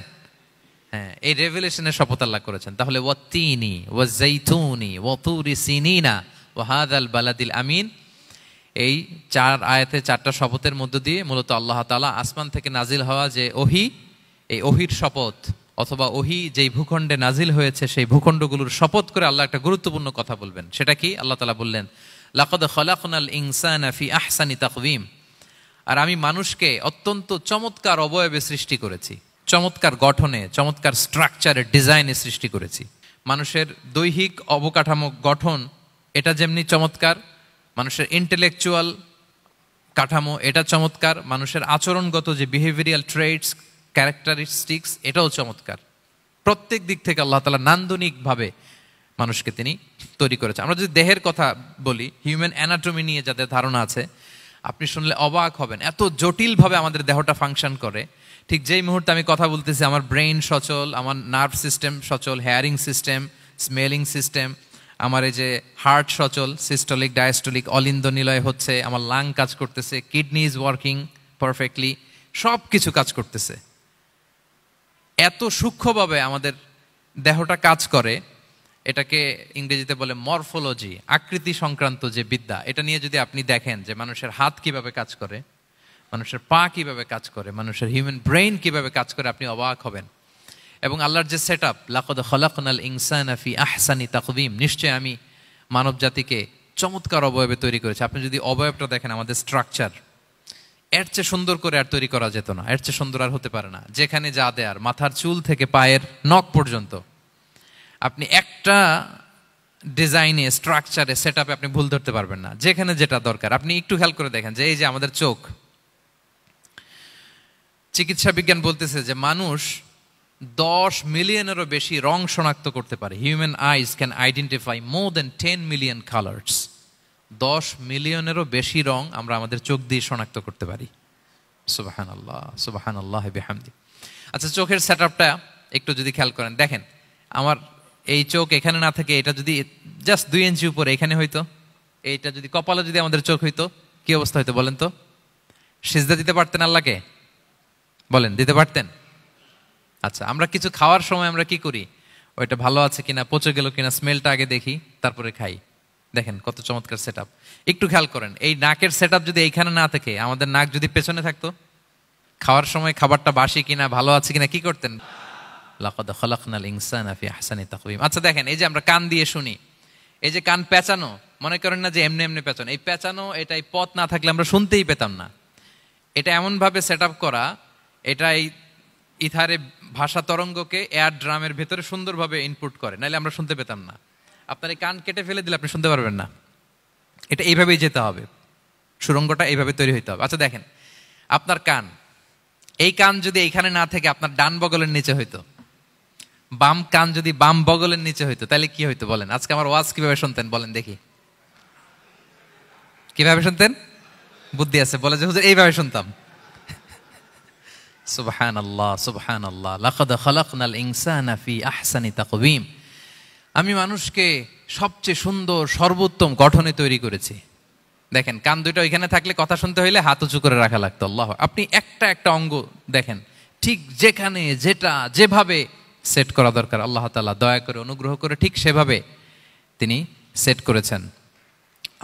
Speaker 1: হ্যাঁ, এই রেভেলেশনের শপথ আল্লাহ করেছেন। তাহলে ওয়াত্তিনি ওয়াজাইতুনি ওয়াতুরি সিনিনা ওয়া হাযাল বালাদিল আমিন, এই 4 আয়াতে 4টা শপথের মধ্য দিয়ে মূলত আল্লাহ তাআলা আসমান থেকে নাজিল হওয়া যে ওহী, এই ওহীর শপথ অথবা ওহী যেই ভূখণ্ডে নাজিল হয়েছে সেই ভূখণ্ডগুলোর শপথ করে আল্লাহ একটা গুরুত্বপূর্ণ কথা বলবেন। সেটা কি? আল্লাহ তাআলা বললেন, লাকাদ খালাকনাল ইনসানা ফি আহসানি তাকওয়িম, আর আমি মানুষকে অত্যন্ত চমৎকার অবয়বে সৃষ্টি করেছি, চমৎকার গঠনে, চমৎকার স্ট্রাকচারের ডিজাইনে সৃষ্টি করেছি। মানুষের দৈহিক অবকাঠামো গঠন এটা যেমনি চমৎকার, মানুষের ইন্টেলেকচুয়াল কাঠামো এটা চমৎকার, মানুষের আচরণগত যে বিহেভিয়ারাল ট্রেটস, ক্যারেক্টারিস্টিক্স এটাও চমৎকার। প্রত্যেক দিক থেকে আল্লাহ তাআলা নান্দনিকভাবে মানুষকে তিনি তৈরি করেছেন। আমরা যদি দেহের কথা বলি, হিউম্যান অ্যানাটমি নিয়ে যাদের ধারণা আছে, আপনি শুনলে অবাক হবেন, এত জটিলভাবে আমাদের দেহটা ফাংশন করে। ঠিক যেই মুহূর্তে আমি কথা বলতেছি আমার ব্রেইন সচল, আমার নার্ভ সিস্টেম সচল, হেয়ারিং সিস্টেম, স্মেলিং সিস্টেম, আমার এই যে হার্ট সচল, সিস্টোলিক ডায়াস্টোলিক অলিন্দ নিলয় হচ্ছে, আমার লাং কাজ করতেছে, কিডনি ইজ ওয়ার্কিং পারফেক্টলি, সব কিছু কাজ করতেছে। এত সূক্ষ্মভাবে আমাদের দেহটা কাজ করে, এটাকে ইংরেজিতে বলে মরফোলজি, আকৃতি সংক্রান্ত যে বিদ্যা। এটা নিয়ে যদি আপনি দেখেন যে মানুষের হাত কিভাবে কাজ করে, মানুষের পা কিভাবে কাজ করে, মানুষের হিউম্যান ব্রেইন কিভাবে কাজ করে, আপনি অবাক হবেন। এবং আল্লাহর যে সেট আপ, লাকাদ খালাকনাল ইনসানা ফি আহসানি তাকওয়িম, নিশ্চয় আমি মানব জাতিকে চমৎকার অবয়বে তৈরি করেছি। আপনি যদি অবয়বটা দেখেন, আমাদের স্ট্রাকচার, এর চেয়ে সুন্দর করে আর তৈরি করা যেত না, এর চেয়ে সুন্দর আর হতে পারে না। যেখানে যা দেয়ার, মাথার চুল থেকে পায়ের নখ পর্যন্ত, আপনি একটা ডিজাইনে, স্ট্রাকচারে, সেট আপে আপনি ভুল ধরতে পারবেন না। যেখানে যেটা দরকার, আপনি একটু খেয়াল করে দেখেন যে এই যে আমাদের চোখ, চিকিৎসা বিজ্ঞান বলতেছে যে মানুষ 10 মিলিয়নেরও বেশি রং শনাক্ত করতে পারে। Human eyes can identify more than 10 million colours. 10 মিলিয়নেরও বেশি রং আমরা আমাদের চোখ দিয়ে শনাক্ত করতে পারি। সুবহানাল্লাহ, সুবহানাল্লাহ বিহামদি। আচ্ছা, চোখের সেট আপটা একটু যদি খেয়াল করেন, দেখেন আমার এই চোখ এখানে না থাকে, এটা যদি জাস্ট 2 ইঞ্চি উপরে এখানে হইতো, এইটা যদি কপালে যদি আমাদের চোখ হইতো, কি অবস্থা হইতো বলেন তো? সিজদা দিতে পারতেন আল্লাহকে? বলেন, দিতে পারতেন? আচ্ছা, আমরা কিছু খাওয়ার সময় আমরা কি করি? ওইটা ভালো আছে কিনা, পচে গেল কিনা, স্মেলটা আগে দেখি, তারপরে খাই। দেখেন কত চমৎকার সেট আপ। একটু খেয়াল করেন, এই নাকের সেট আপ যদি এইখানে না থাকে, আমাদের নাক যদি পেছনে থাকতো, খাওয়ার সময় খাবারটা বাসি কিনা, ভালো আছে কিনা কি করতেন? লাকাদ খালাকনাল ইনসানা ফি আহসানি তাকওয়িম। আচ্ছা দেখেন, এই যে আমরা কান দিয়ে শুনি, এই যে কান পেঁচানো, মনে করেন না যে এমনি এমনি পেঁচানো, এই পেঁচানো, এটাই পথ না থাকলে আমরা শুনতেই পেতাম না। এটা এমনভাবে সেট আপ করা, এটা এই ইথারে ভাষা তরঙ্গকে এয়ার ড্রামের ভেতরে সুন্দরভাবে ইনপুট করে, নাহলে আমরা শুনতে পেতাম না। আপনার এই কান কেটে ফেলে দিলে আপনি শুনতে পারবেন না। এটা এইভাবেই যেতে হবে, সুরঙ্গটা এইভাবে তৈরি হইতে হবে। আচ্ছা দেখেন, আপনার কান, এই কান যদি এইখানে না থেকে আপনার ডান বগলের নিচে হইতো, বাম কান যদি বাম বগলের নিচে হইতো, তাহলে কি হইতো বলেন? আজকে আমার ওয়াজ কিভাবে শুনতেন বলেন দেখি? কিভাবে শুনতেন? বুদ্ধি আছে বলে যে হুজুর এইভাবে শুনতাম। সুবহানাল্লাহ, সুবহানাল্লাহ। লাকাদ খালাকনাল ইনসানা ফি আহসানি তাকওয়িম, আমি মানুষকে সবচেয়ে সুন্দর সর্বোত্তম গঠনে তৈরি করেছি। দেখেন, কান দুটো ওইখানে থাকলে কথা শুনতে হইলে হাত উঁচু করে রাখা লাগতো। আল্লাহ, আপনি একটা একটা অঙ্গ দেখেন, ঠিক যেখানে যেটা যেভাবে সেট করা দরকার, আল্লাহ তাআলা দয়া করে অনুগ্রহ করে ঠিক সেভাবে তিনি সেট করেছেন।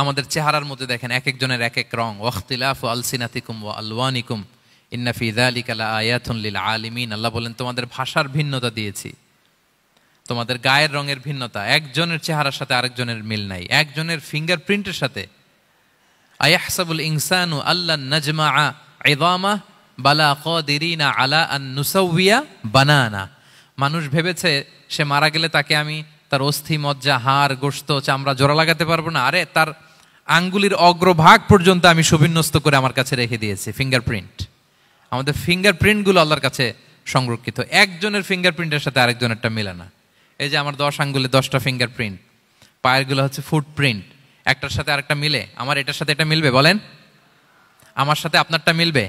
Speaker 1: আমাদের চেহারার মধ্যে দেখেন এক একজনের এক এক রং। ওয়াখতিলাফু আলসিনাতিকুম ওয়া আলওয়ানিকুম ইন্না ফি যালিকা লাআয়াতুন লিল আলিমিন। আল্লাহ বলেন, তোমাদের ভাষার ভিন্নতা দিয়েছি, তোমাদের গায়ের রঙের ভিন্নতা, একজনের চেহারার সাথে আরেকজনের মিল নাই, একজনের ফিঙ্গারপ্রিন্টের সাথে। আয়াহসাবুল ইনসানু আল্লান নাজমাআ ইযামা বালা কাদিরিনা আলা আন নুসাউইয়া বানানা। মানুষ ভেবেছে সে মারা গেলে তাকে আমি তার অস্থি, মজ্জা, হাড়, গোশত, চামড়া জোড়া লাগাতে পারবো না। আরে তার আঙ্গুলির অগ্রভাগ পর্যন্ত আমি সুবিন্যস্ত করে আমার কাছে রেখে দিয়েছি ফিঙ্গারপ্রিন্ট। আমাদের ফিঙ্গারপ্রিন্টগুলো আল্লাহর কাছে সংরক্ষিত। একজনের ফিঙ্গারপ্রিন্টের সাথে আরেকজনেরটা মিলে না। এই যে আমার 10 আঙ্গুলে 10টা ফিঙ্গারপ্রিন্ট, পায়েরগুলো হচ্ছে ফুটপ্রিন্ট, একটার সাথে আরেকটা মিলে? আমার এটার সাথে এটা মিলবে বলেন? আমার সাথে আপনারটা মিলবে?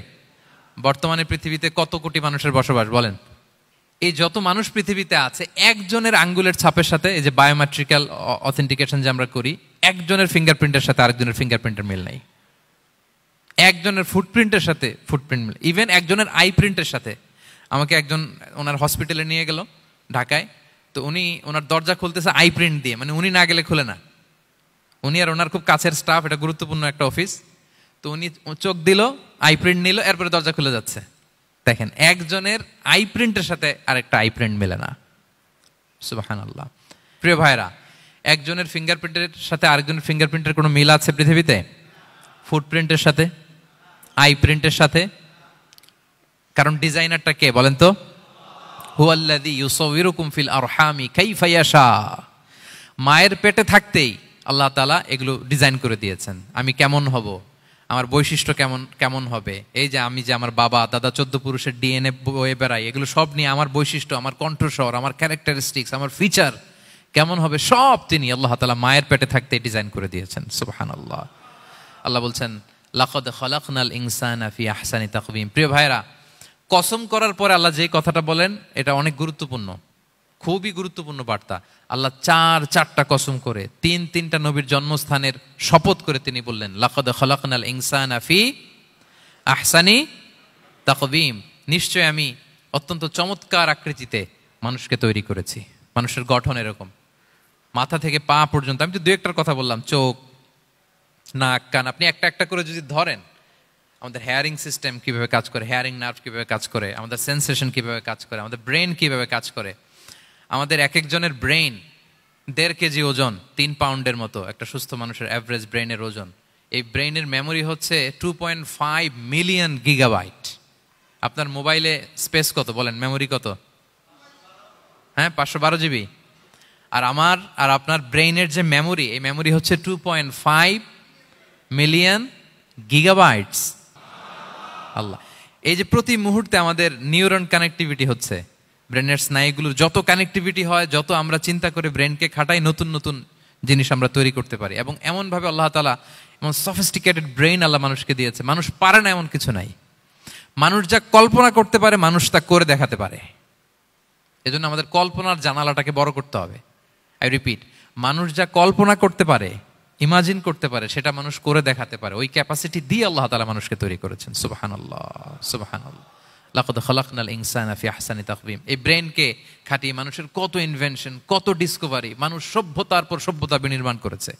Speaker 1: বর্তমানে পৃথিবীতে কত কোটি মানুষের বসবাস বলেন? এই যত মানুষ পৃথিবীতে আছে, একজনের আঙ্গুলের ছাপের সাথে, এই যে বায়োমেট্রিক্যাল অথেন্টিকেশন যে আমরা করি, একজনের ফিঙ্গারপ্রিন্টের সাথে আরেকজনের ফিঙ্গারপ্রিন্টের মিল নাই। একজনের ফুটপ্রিন্টের সাথে ফুটপ্রিন্ট মিল, ইভেন একজনের আই প্রিন্টের সাথে। আমাকে একজন ওনার হসপিটালে নিয়ে গেল ঢাকায়, তো উনি ওনার দরজা খুলতেছে আই প্রিন্ট দিয়ে, মানে উনি না গেলে খুলে না। উনি আর ওনার খুব কাছের স্টাফ, এটা গুরুত্বপূর্ণ একটা অফিস, তো উনি চোখ দিল, আই প্রিন্ট নিল, এরপরে দরজা খুলে যাচ্ছে। দেখেন, একজনের আই প্রিন্টের সাথে আরেকটা আই প্রিন্ট মেলে না। সুবহানাল্লাহ। প্রিয় ভাইরা, একজনের ফিঙ্গারপ্রিন্টের সাথে আরেকজনের ফিঙ্গারপ্রিন্টের কোনো মিল আছে পৃথিবীতে? ফুটপ্রিন্টের সাথে, আই প্রিন্টের সাথে? কারণ ডিজাইনারটা কে বলেন তো? হুয়াল্লাযী ইউসাউবিরুকুম ফিল আরহামি কাইফা ইয়াশা। মায়ের পেটে থাকতেই আল্লাহ তাআলা এগুলো ডিজাইন করে দিয়েছেন। আমি কেমন হব, আমার বৈশিষ্ট্য কেমন কেমন হবে, এই যে আমি যে আমার বাবা দাদা 14 পুরুষের ডিএনএ বয়ে বেড়াই, এগুলো সব নিয়ে আমার বৈশিষ্ট্য, আমার কণ্ঠস্বর, আমার ক্যারেক্টারিস্টিক্স, আমার ফিচার কেমন হবে, সব তিনি আল্লাহ তাআলা মায়ের পেটে থাকতে ডিজাইন করে দিয়েছেন। সুবহানাল্লাহ। আল্লাহ বলছেন লাকাদ খালাকনাল ইনসানা ফি আহসানি তাকওয়িম। প্রিয় ভাইরা, কসম করার পরে আল্লাহ যে কথাটা বলেন, এটা অনেক গুরুত্বপূর্ণ, খুবই গুরুত্বপূর্ণ বার্তা। আল্লাহ চারটা কসম করে, তিনটা নবীর জন্মস্থানের শপথ করে তিনি বললেন লাকাদ খালাকনাল ইনসানা ফি আহসানি তাকওয়িম। নিশ্চয় আমি অত্যন্ত চমৎকার আকৃতিতে মানুষকে তৈরি করেছি। মানুষের গঠন এরকম, মাথা থেকে পা পর্যন্ত। আমি তো দু একটার কথা বললাম, চোখ, নাক, কান, আপনি একটা একটা করে যদি ধরেন, আমাদের হেয়ারিং সিস্টেম কিভাবে কাজ করে, হেয়ারিং নার্ভ কিভাবে কাজ করে, আমাদের সেন্সেশন কিভাবে কাজ করে, আমাদের ব্রেন কিভাবে কাজ করে। আমাদের এক একজনের ব্রেন 1.5 কেজি ওজন, 3 পাউন্ডের মতো একটা সুস্থ মানুষের অ্যাভারেজ ব্রেনের ওজন। এই ব্রেনের মেমোরি হচ্ছে 2.5 মিলিয়ন গিগাবাইট। আপনার মোবাইলে স্পেস কত বলেন, মেমোরি কত? হ্যাঁ, 512 জিবি। আর আমার আর আপনার ব্রেইনের যে মেমোরি, এই মেমোরি হচ্ছে 2.5 মিলিয়ন গিগাবাইটস। আল্লাহ, এই যে প্রতি মুহূর্তে আমাদের নিউরন কানেক্টিভিটি হচ্ছে, ব্রেনের স্নায়ুগুলোর যত কানেক্টিভিটি হয়, যত আমরা চিন্তা করে ব্রেনকে খাটাই, নতুন নতুন জিনিস আমরা তৈরি করতে পারি। এবং এমনভাবে আল্লাহ তাআলা এমন সফিস্টিকেটেড ব্রেইন আল্লাহ মানুষকে দিয়েছে, মানুষ পারে না এমন কিছু নাই। মানুষ যা কল্পনা করতে পারে, মানুষ তা করে দেখাতে পারে। এজন্য আমাদের কল্পনার জানালাটাকে বড় করতে হবে। আই রিপিট, মানুষ যা কল্পনা করতে পারে, ইমাজিন করতে পারে, সেটা মানুষ করে দেখাতে পারে। ওই ক্যাপাসিটি দিয়ে আল্লাহ তাআলা মানুষকে তৈরি করেছেন। সুবহানাল্লাহ, সুবহানাল্লাহ। লাকাদ খালাকনাল ইনসানা ফি আহসানি তাকওয়িম। এই ব্রেনকে খাটিয়ে মানুষের কত ইনভেনশন, কত ডিসকভারি, মানুষ সভ্যতার পর সভ্যতা বিনির্মাণ করেছে।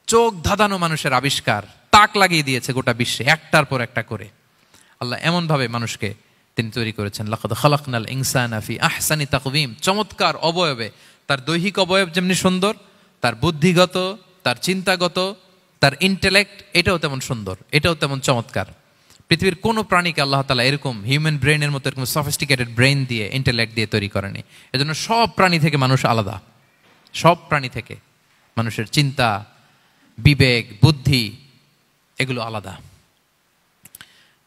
Speaker 1: চোখ ধাঁধানো মানুষের আবিষ্কার, তাক লাগিয়ে দিয়েছে গোটা বিশ্বে একটার পর একটা করে। আল্লাহ এমনভাবে মানুষকে তিনি তৈরি করেছেন। লাকাদ খালাকনাল ইনসানা ফি আহসানি তাকওয়িম। চমৎকার অবয়বে, তার দৈহিক অবয়ব যেমনি সুন্দর, তার বুদ্ধিগত, তার চিন্তাগত, তার ইন্টেলেক্ট, এটাও তেমন সুন্দর, এটাও তেমন চমৎকার। পৃথিবীর কোনো প্রাণীকে আল্লাহ তাআলা এরকম হিউম্যান ব্রেনের মতো এরকম সফিস্টিকেটেড ব্রেন দিয়ে, ইন্টেলেক্ট দিয়ে তৈরি করেনি। এজন্য সব প্রাণী থেকে মানুষ আলাদা। সব প্রাণী থেকে মানুষের চিন্তা, বিবেক, বুদ্ধি এগুলো আলাদা।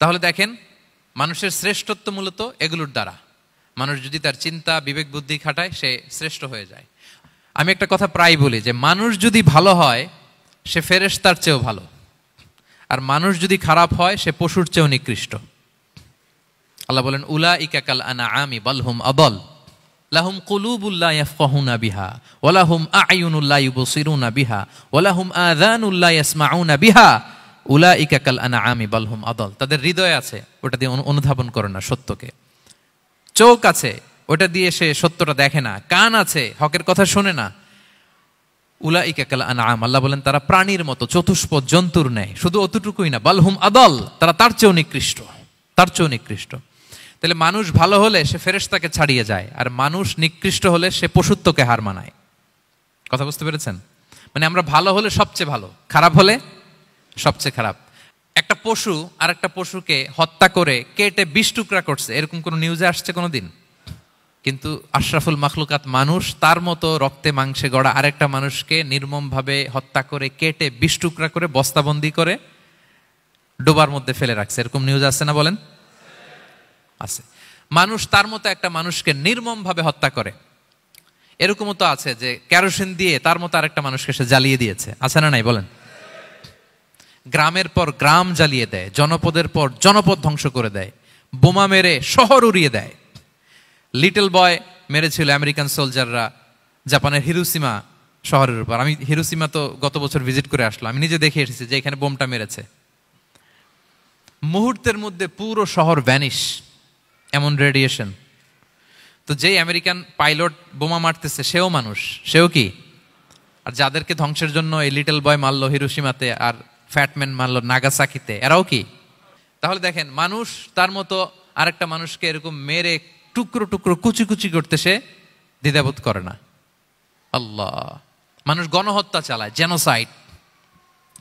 Speaker 1: তাহলে দেখেন, মানুষের শ্রেষ্ঠত্ব মূলত এগুলোর দ্বারা। মানুষ যদি তার চিন্তা, বিবেক, বুদ্ধি খাটায়, সে শ্রেষ্ঠ হয়ে যায়। আমি একটা কথা প্রায় বলি যে মানুষ যদি ভালো হয়, সে ফেরেশতার চেয়েও ভালো। আর মানুষ যদি খারাপ হয়, সে পশুর চেয়েও নিকৃষ্ট। আল্লাহ বলেন উলাইকা কাল আনআমি বাল হুম আদাল লাহুম কুলুবুল লা ইয়াফকাহুনা বিহা ওয়া লাহুম আ'য়ুনুল লা ইউবসিরুনা বিহা ওয়া লাহুম আযানুল লা ইয়াসমাউনা বিহা উলাইকা কাল আনআমি বাল হুম আদাল। তাদের হৃদয় আছে, ওটা দিয়ে অনুধাবন করে না সত্যকে। চোখ আছে, ওটা দিয়ে সে সত্যটা দেখে না। কান আছে, হকের কথা শোনে না। উলাইকা কাল আনআম, আল্লাহ বলেন তারা প্রাণীর মতো, চতুষ্পদ জন্তুর ন্যায়। শুধু অতটুকুই না, বাল হুম আদাল, তারা তার চেয়েও নিকৃষ্ট, তার চেয়েও নিকৃষ্ট। তাহলে মানুষ ভালো হলে সে ফেরেশতাকে ছাড়িয়ে যায়, আর মানুষ নিকৃষ্ট হলে সে পশুত্বকে হার মানায়। কথা বুঝতে পেরেছেন? মানে আমরা ভালো হলে সবচেয়ে ভালো, খারাপ হলে সবচেয়ে খারাপ। একটা পশু আর একটা পশুকে হত্যা করে কেটে 20 টুকরা করছে, এরকম কোন নিউজে আসছে কোনোদিন? কিন্তু আশরাফুল মাখলুকাত মানুষ তার মতো রক্তে মাংসে গড়া আরেকটা মানুষকে নির্মমভাবে হত্যা করে কেটে 20 টুকরা করে বস্তাবন্দি করে ডোবার মধ্যে ফেলে রাখছে। এরকম নিউজ আছে না বলেন? আছে। মানুষ তার মতো একটা মানুষকে নির্মমভাবে হত্যা করে। এরকমও তো আছে যে কেরোসিন দিয়ে তার মতো আরেকটা মানুষকে সে জ্বালিয়ে দিয়েছে, আছে না নাই বলেন? গ্রামের পর গ্রাম জ্বালিয়ে দেয়, জনপদের পর জনপদ ধ্বংস করে দেয়, বোমা মেরে শহর উড়িয়ে দেয়। লিটল বয় মেরেছিল আমেরিকান সোলজাররা জাপানের হিরোশিমা শহরের উপর। আমি হিরোশিমা তো গত বছর ভিজিট করে আসলাম, আমি নিজে দেখে এসেছি যে এখানে বোমটা মেরেছে। মুহূর্তের মধ্যে পুরো শহর ভ্যানিশ, এমন রেডিয়েশন। তো যেই আমেরিকান পাইলট বোমা মারতেছে সেও মানুষ, সেও কি? আর যাদেরকে ধ্বংসের জন্য এই লিটল বয় মারলো হিরোশিমাতে আর ফ্যাটম্যান মারলো নাগাসাকিতে, এরাও কি? তাহলে দেখেন, মানুষ তার মতো আরেকটা মানুষকে এরকম মেরে টুকরো টুকরো কুচি কুচি করতে সে দ্বিধাবোধ করে না। আল্লাহ, মানুষ গণহত্যা চালায়, জেনোসাইড।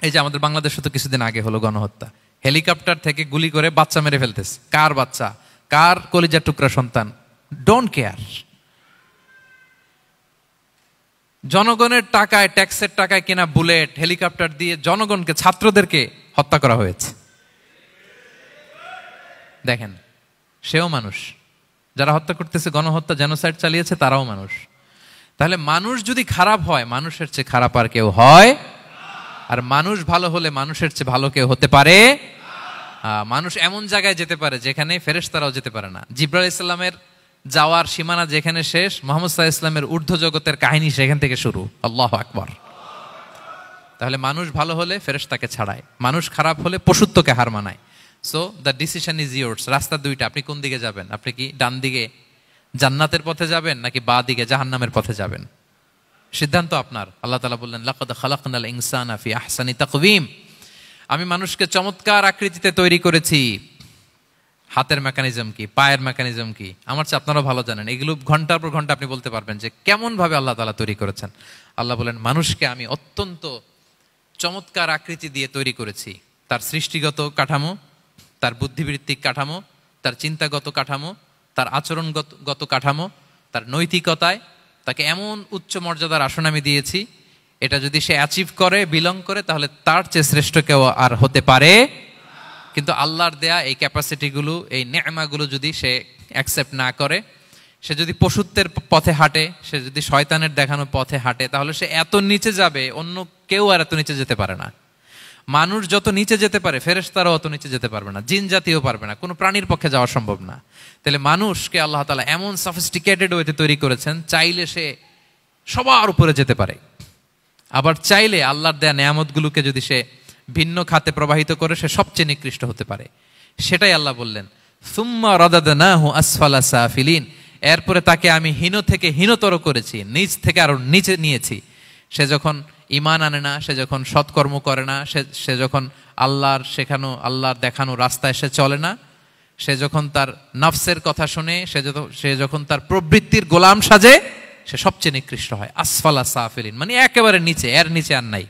Speaker 1: এই যে আমাদের বাংলাদেশে তো কিছুদিন আগে হলো গণহত্যা, হেলিকপ্টার থেকে গুলি করে বাচ্চা মেরে ফেলতেছে। কার বাচ্চা, কার কলিজার টুকরা সন্তান, ডোন্ট কেয়ার। জনগণের টাকায়, ট্যাক্সের টাকায় কেনা বুলেট, হেলিকপ্টার দিয়ে জনগণকে, ছাত্রদেরকে হত্যা করা হয়েছে। দেখেন, সেও মানুষ। যারা হত্যা করতেছে, গণহত্যা, জেনোসাইড চালিয়েছে, তারাও মানুষ। তাহলে মানুষ যদি খারাপ হয়, মানুষের চেয়ে খারাপ আর কেউ হয়? আর মানুষ ভালো হলে মানুষের চেয়ে ভালো কেউ হতে পারে? মানুষ এমন জায়গায় যেতে পারে যেখানে ফেরেশতারাও যেতে পারে না। জিবরাইল আলাইহিস সালামের যাওয়ার সীমানা যেখানে শেষ, মুহাম্মদ সাল্লাল্লাহু আলাইহি ওয়াসাল্লামের ঊর্ধ্ব জগতের কাহিনী সেখান থেকে শুরু। আল্লাহু আকবার। তাহলে মানুষ ভালো হলে ফেরেশতাকে ছাড়ায়, মানুষ খারাপ হলে পশুত্বকে হার মানায়। So the decision is yours. রাস্তা দুইটা, আপনি কোন দিকে যাবেন? আপনি কি ডান দিকে জান্নাতের পথে যাবেন নাকি বাঁ দিকে জাহান্নামের পথে যাবেন? সিদ্ধান্ত আপনার। আল্লাহ তাআলা বললেন, লাকাদ খালাকনাল ইনসানা ফি আহসানি তাকওয়িম। আমি মানুষকে চমৎকার আকৃতিতে তৈরি করেছি। হাতের মেকানিজম কি, পায়ের মেকানিজম কি, আমার চেয়ে আপনারা ভালো জানেন। এগুলো ঘন্টার পর ঘন্টা আপনি বলতে পারবেন যে কেমন ভাবে আল্লাহ তাআলা তৈরি করেছেন। আল্লাহ বলেন, মানুষকে আমি অত্যন্ত চমৎকার আকৃতি দিয়ে তৈরি করেছি। তার সৃষ্টিগত কাঠামো, তার বুদ্ধিবৃত্তিক কাঠামো, তার চিন্তাগত কাঠামো, তার আচরণগত কাঠামো, তার নৈতিকতায় তাকে এমন উচ্চ মর্যাদার আসন আমি দিয়েছি, এটা যদি সে অ্যাচিভ করে, বিলং করে, তাহলে তার চেয়ে শ্রেষ্ঠ কেউ আর হতে পারে। কিন্তু আল্লাহর দেয়া এই ক্যাপাসিটিগুলো, এই নেয়ামাগুলো যদি সে অ্যাকসেপ্ট না করে, সে যদি পশুত্বের পথে হাঁটে, সে যদি শয়তানের দেখানো পথে হাঁটে, তাহলে সে এত নিচে যাবে, অন্য কেউ আর এত নিচে যেতে পারে না। মানুষ যত নিচে যেতে পারে, ফেরেশতারাও অত নিচে যেতে পারবে না, জিন জাতিও পারবে না, কোনো প্রাণীর পক্ষে যাওয়া সম্ভব না। তাহলে মানুষকে আল্লাহ তাআলা এমন সফিস্টিকেটেড ওয়েতে তৈরি করেছেন, চাইলে সে সবার উপরে যেতে পারে। আবার চাইলে আল্লাহর দেয়া নেয়ামতগুলোকে যদি সে ভিন্ন খাতে প্রবাহিত করে, সে সবচেয়ে নিকৃষ্ট হতে পারে। সেটাই আল্লাহ বললেন, সুম্মা রাদাদনাহু আসফালা সাফিলিন। এরপরে তাকে আমি হীন থেকে হীনতর করেছি, নিচ থেকে আরো নিচে নিয়েছি। সে যখন ঈমান আনে না, সে যখন সৎকর্ম করে না, সে যখন আল্লাহর শেখানো, আল্লাহর দেখানো রাস্তায় সে চলে না, সে যখন তার নফসের কথা শুনে, সে যখন তার প্রবৃত্তির গোলাম সাজে, সে সবচেয়ে নিকৃষ্ট হয়। আসফালা সাফিলিন মানে একেবারে নিচে, এর নিচে আর নাই।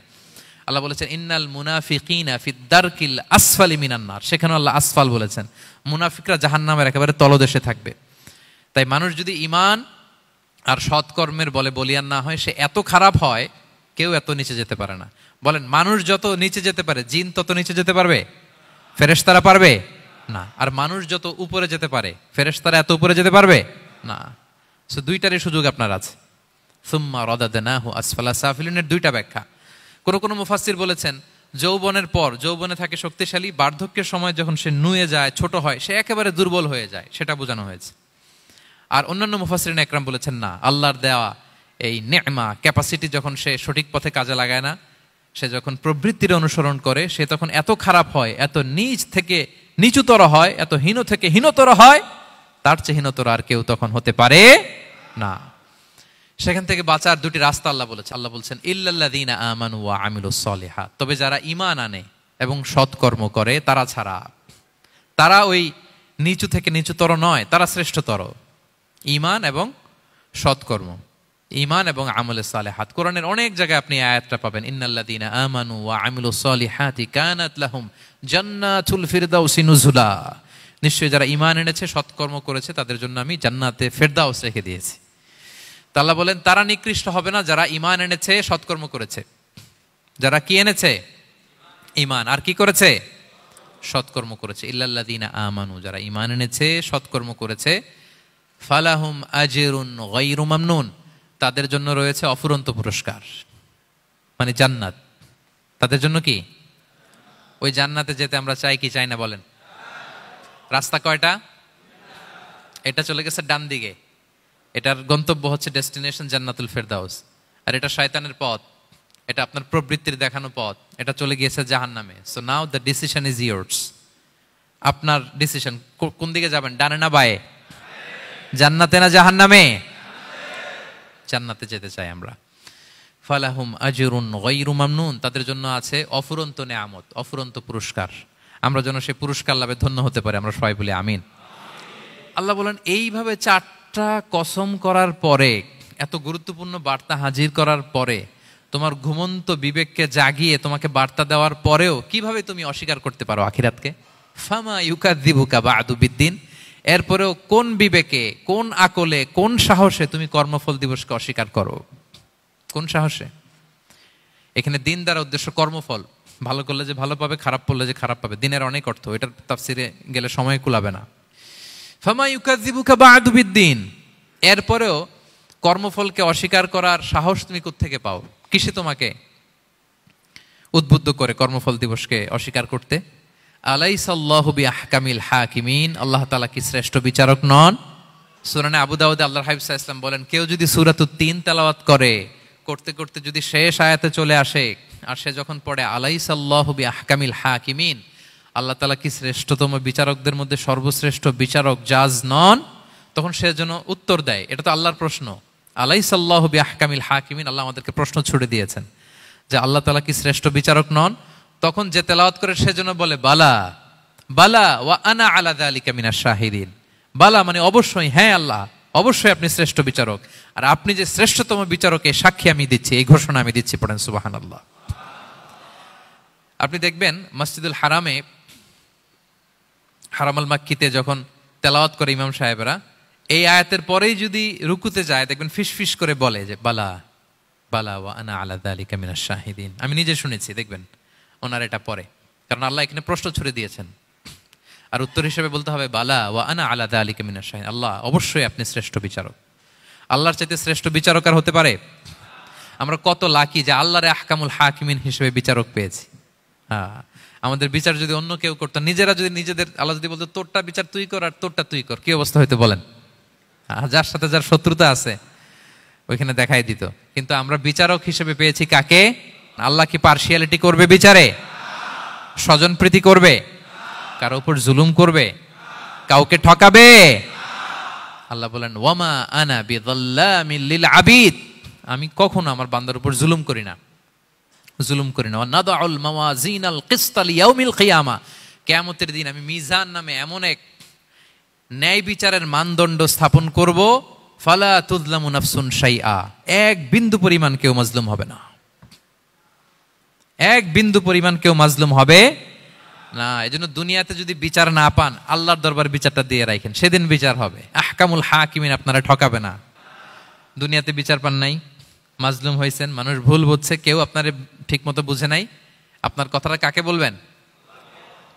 Speaker 1: আল্লাহ বলেছেন, ইন্নাল মুনাফিকিনা ফিদ দারকিল আসফালি মিনান নার। সেখানে আল্লাহ আসফাল বলেছেন। মুনাফিকরা জাহান্নামের একেবারে তলদেশে থাকবে। তাই মানুষ যদি ঈমান আর সৎকর্মের বলে বলিয়ান না হয়, সে এত খারাপ হয়, কেউ এত নিচে যেতে পারে না। বলেন, মানুষ যত নিচে যেতে পারে, জিন তত নিচে যেতে পারবে? ফেরেশতারা পারবে না। আর মানুষ যত উপরে যেতে পারে, ফেরেশতারা এত উপরে যেতে পারবে না। সো দুইটারই সুযোগ আপনার আছে। সুম্মা রাদাদনাহু আসফালা সাফিলিনের দুইটা ব্যাখ্যা। কোন মুফাসসির বলেছেন, যৌবনের পর, যৌবনে থাকে শক্তিশালী, বার্ধক্যের সময় যখন সে নুয়ে যায়, ছোট হয়, সে একেবারে দুর্বল হয়ে যায়, সেটা বোঝানো হয়েছে। আর অন্যান্য মুফাসসিরিন একরাম বলেছেন, না, আল্লাহর দেওয়া এই নেয়মা, ক্যাপাসিটি যখন সে সঠিক পথে কাজে লাগায় না, সে যখন প্রবৃত্তির অনুসরণ করে, সে তখন এত খারাপ হয়, এত নিচ থেকে নিচুতর হয়, এত হীন থেকে হীনতর হয়, তার চেয়ে হীনতর আর কেউ তখন হতে পারে না। সেখান থেকে বাঁচার দুটি রাস্তা আল্লাহ বলেছে। আল্লাহ বলছেন, ইল্লাল্লাযীনা আমানু ওয়া আমিলুস সলিহাত। তবে যারা ঈমান আনে এবং সৎকর্ম করে তারা ছাড়া। তারা ওই নিচু থেকে নিচুতর নয়, তারা শ্রেষ্ঠতর। ঈমান এবং সৎকর্ম, ঈমান এবং আমলে সালেহাত। কোরআনের অনেক জায়গায় আপনি আয়াতটা পাবেন, ইন্নাল্লাযীনা আমানু ওয়া আমিলুস সলিহাতি কানাত লাহুম জান্নাতুল ফিরদাউসি নুজুলা। নিশ্চয়ই যারা ঈমান এনেছে, সৎকর্ম করেছে, তাদের জন্য আমি জান্নাতে ফেরদাউস রেখে দিয়েছি। তো আল্লাহ বলেন তারা নিকৃষ্ট হবে না যারা ঈমান এনেছে, সৎকর্ম করেছে। যারা কি এনেছে? ঈমান। আর কি করেছে? সৎকর্ম করেছে। ইল্লাল্লাযীনা আমানু, যারা ঈমান এনেছে, সৎকর্ম করেছে, ফালাহুম আজরুন গায়রু মামনুন, তাদের জন্য রয়েছে অফুরন্ত পুরস্কার, মানে জান্নাত। তাদের জন্য কি? ওই জান্নাতে যেতে আমরা চাই কি চাই না বলেন? রাস্তা কয়টা? এটা চলে গেছে ডান দিকে, এটার গন্তব্য হচ্ছে ডেস্টিনেশন জান্নাতুল ফেরদাউস। আর এটা শয়তানের পথ, এটা আপনার প্রবৃত্তির দেখানো পথ, এটা চলে গিয়েছে জাহান্নামে। So now the decision is years. আপনার ডিসিশন, কোন দিকে যাবেন, ডানে না বায়ে? জান্নাতে না জাহান্নামে? জান্নাতে যেতে চাই আমরা। ফালাহুম আজরুন গায়রু মামনুন, তাদের জন্য আছে অফুরন্ত নেয়ামত, অফুরন্ত পুরস্কার। আমরা যেন সেই পুরস্কার লাভে ধন্য হতে পারি, আমরা সবাই বলি আমিন। আল্লাহ বলেন এইভাবে 4টা কসম করার পরে, এত গুরুত্বপূর্ণ বার্তা হাজির করার পরে, তোমার ঘুমন্ত বিবেককে জাগিয়ে তোমাকে বার্তা দেওয়ার পরেও কিভাবে তুমি অস্বীকার করতে পারো আখিরাতকে? ফামা ইউকাযযিবুকা বা'দু বিদ্দিন, এরপরেও কোন বিবেকে, কোন আকলে, কোন সাহসে তুমি কর্মফল দিবসকে অস্বীকার করো? কোন সাহসে? এখানে দিন দ্বারা উদ্দেশ্য কর্মফল। ভালো করলে যে ভালো পাবে, খারাপ করলে যে খারাপ পাবে, দিনের অনেক অর্থ, এটার তাফসিরে গেলে সময় কুলাবে না। ফামা ইউকাযযিবুকা বা'দু বিদ্দিন, এরপরেও কর্মফলকে অস্বীকার করার সাহস তুমি কোত্থেকে পাও? কিসে তোমাকে উদ্বুদ্ধ করে কর্মফল দিবসকে অস্বীকার করতে? আলাইসাল্লাহু বিআহকামিল হাকিমিন, আল্লাহ তাআলা কি শ্রেষ্ঠ বিচারক নন? সূরা আবু দাউদে আল্লাহর হাবিব সাল্লাল্লাহু আলাইহি ওয়াসাল্লাম বলেন, কেউ যদি সূরাতুত তিন তেলাওয়াত করে, করতে করতে যদি শেষ আয়াতে চলে আসে, আর সে যখন পড়ে আলাইসাল্লাহু বিআহকামিল হাকিমিন, আল্লাহ তাআলা কি শ্রেষ্ঠতম বিচারকদের মধ্যে সর্বশ্রেষ্ঠ বিচারক জাজ নন, তখন সে যেন উত্তর দেয়, এটা তো আল্লাহর প্রশ্ন। আলাইসাল্লাহু বিআহকামিল হাকিমিন, আল্লাহ আমাদেরকে প্রশ্ন ছুড়ে দিয়েছেন যে আল্লাহ তাআলা কি শ্রেষ্ঠ বিচারক নন? তখন যে তেলাওয়াত করে সে যেন বলে বালা বালা ওয়া আনা আলা যালিকা মিনাশ শাহিদিন। বালা মানে অবশ্যই, হ্যাঁ আল্লাহ অবশ্যই আপনি শ্রেষ্ঠ বিচারক, আর আপনি যে শ্রেষ্ঠতম বিচারকের সাক্ষী আমি দিচ্ছি, এই ঘোষণা আমি দিচ্ছি। পড়েন সুবহানাল্লাহ। আপনি দেখবেন মসজিদুল হারামে, হারামাল মাক্কিতে যখন তেলাওয়াত করে ইমাম সাহেবরা, এই আয়াতের পরেই যদি রুকুতে যায়, দেখবেন ফিস ফিস করে বলে যে বালা বালা ওয়া আনা আলা যালিকা মিনাশ শাহিদিন। আমি নিজে শুনেছি, দেখবেন ওনার এটা পরে, কারণ আল্লাহ এখানে প্রশ্ন ছুড়ে দিয়েছেন, আর উত্তর হিসেবে বলতে হবে বালা ওয়া আনা আলা যালিকা মিনাশ শাহিদিন, আল্লাহ অবশ্যই আপনি শ্রেষ্ঠ বিচারক। আল্লাহর চাইতে শ্রেষ্ঠ বিচারক আর হতে পারে? আমরা কত লাকি যে আল্লাহর আহকামুল হাকিমিন হিসেবে বিচারক পেয়েছি। হ্যাঁ, আমাদের বিচার যদি অন্য কেউ করতো, নিজেরা যদি নিজেদের, আল্লাহ যদি বলতো তোরটা বিচার তুই কর আর তোরটা তুই কর, কি অবস্থা হয়তো বলেন? যার সাথে যার শত্রুতা আছে ওইখানে দেখাই দিত। কিন্তু আমরা বিচারক হিসেবে পেয়েছি কাকে? আল্লাহ কি পার্সিয়ালিটি করবে বিচারে? স্বজন প্রীতি করবে? কারো উপর জুলুম করবে? কাউকে ঠকাবে? আল্লাহ বলেন ওয়ামা আনা বিযাল্লামিল লিল আবিদ, আমি কখনো আমার বান্দার উপর জুলুম করি না, জুলুম করি না। নাদাউল মাওয়াজিনাল কিসতা লিয়াউমিল কিয়ামা, কিয়ামতের দিন আমি মিজান নামে এমন এক ন্যায় বিচারের মানদণ্ড স্থাপন করব, ফালা তুযলামু নাফসুন শাইআ, এক বিন্দু পরিমাণ কেউ মাজলুম হবে না, এক বিন্দু পরিমাণ কেউ মাজলুম হবে না। এজন্য দুনিয়াতে যদি বিচার না পান, আল্লাহর দরবার বিচারটা দিয়ে রাখেন, সেদিন বিচার হবে। আহকামুল হাকিমিন আপনারা ঠকাবে না। দুনিয়াতে বিচার পান নাই, মাজলুম হয়েছেন, মানুষ ভুল বুঝছে, কেউ আপনারে ঠিক মতো বুঝে নাই, আপনার কথাটা কাকে বলবেন?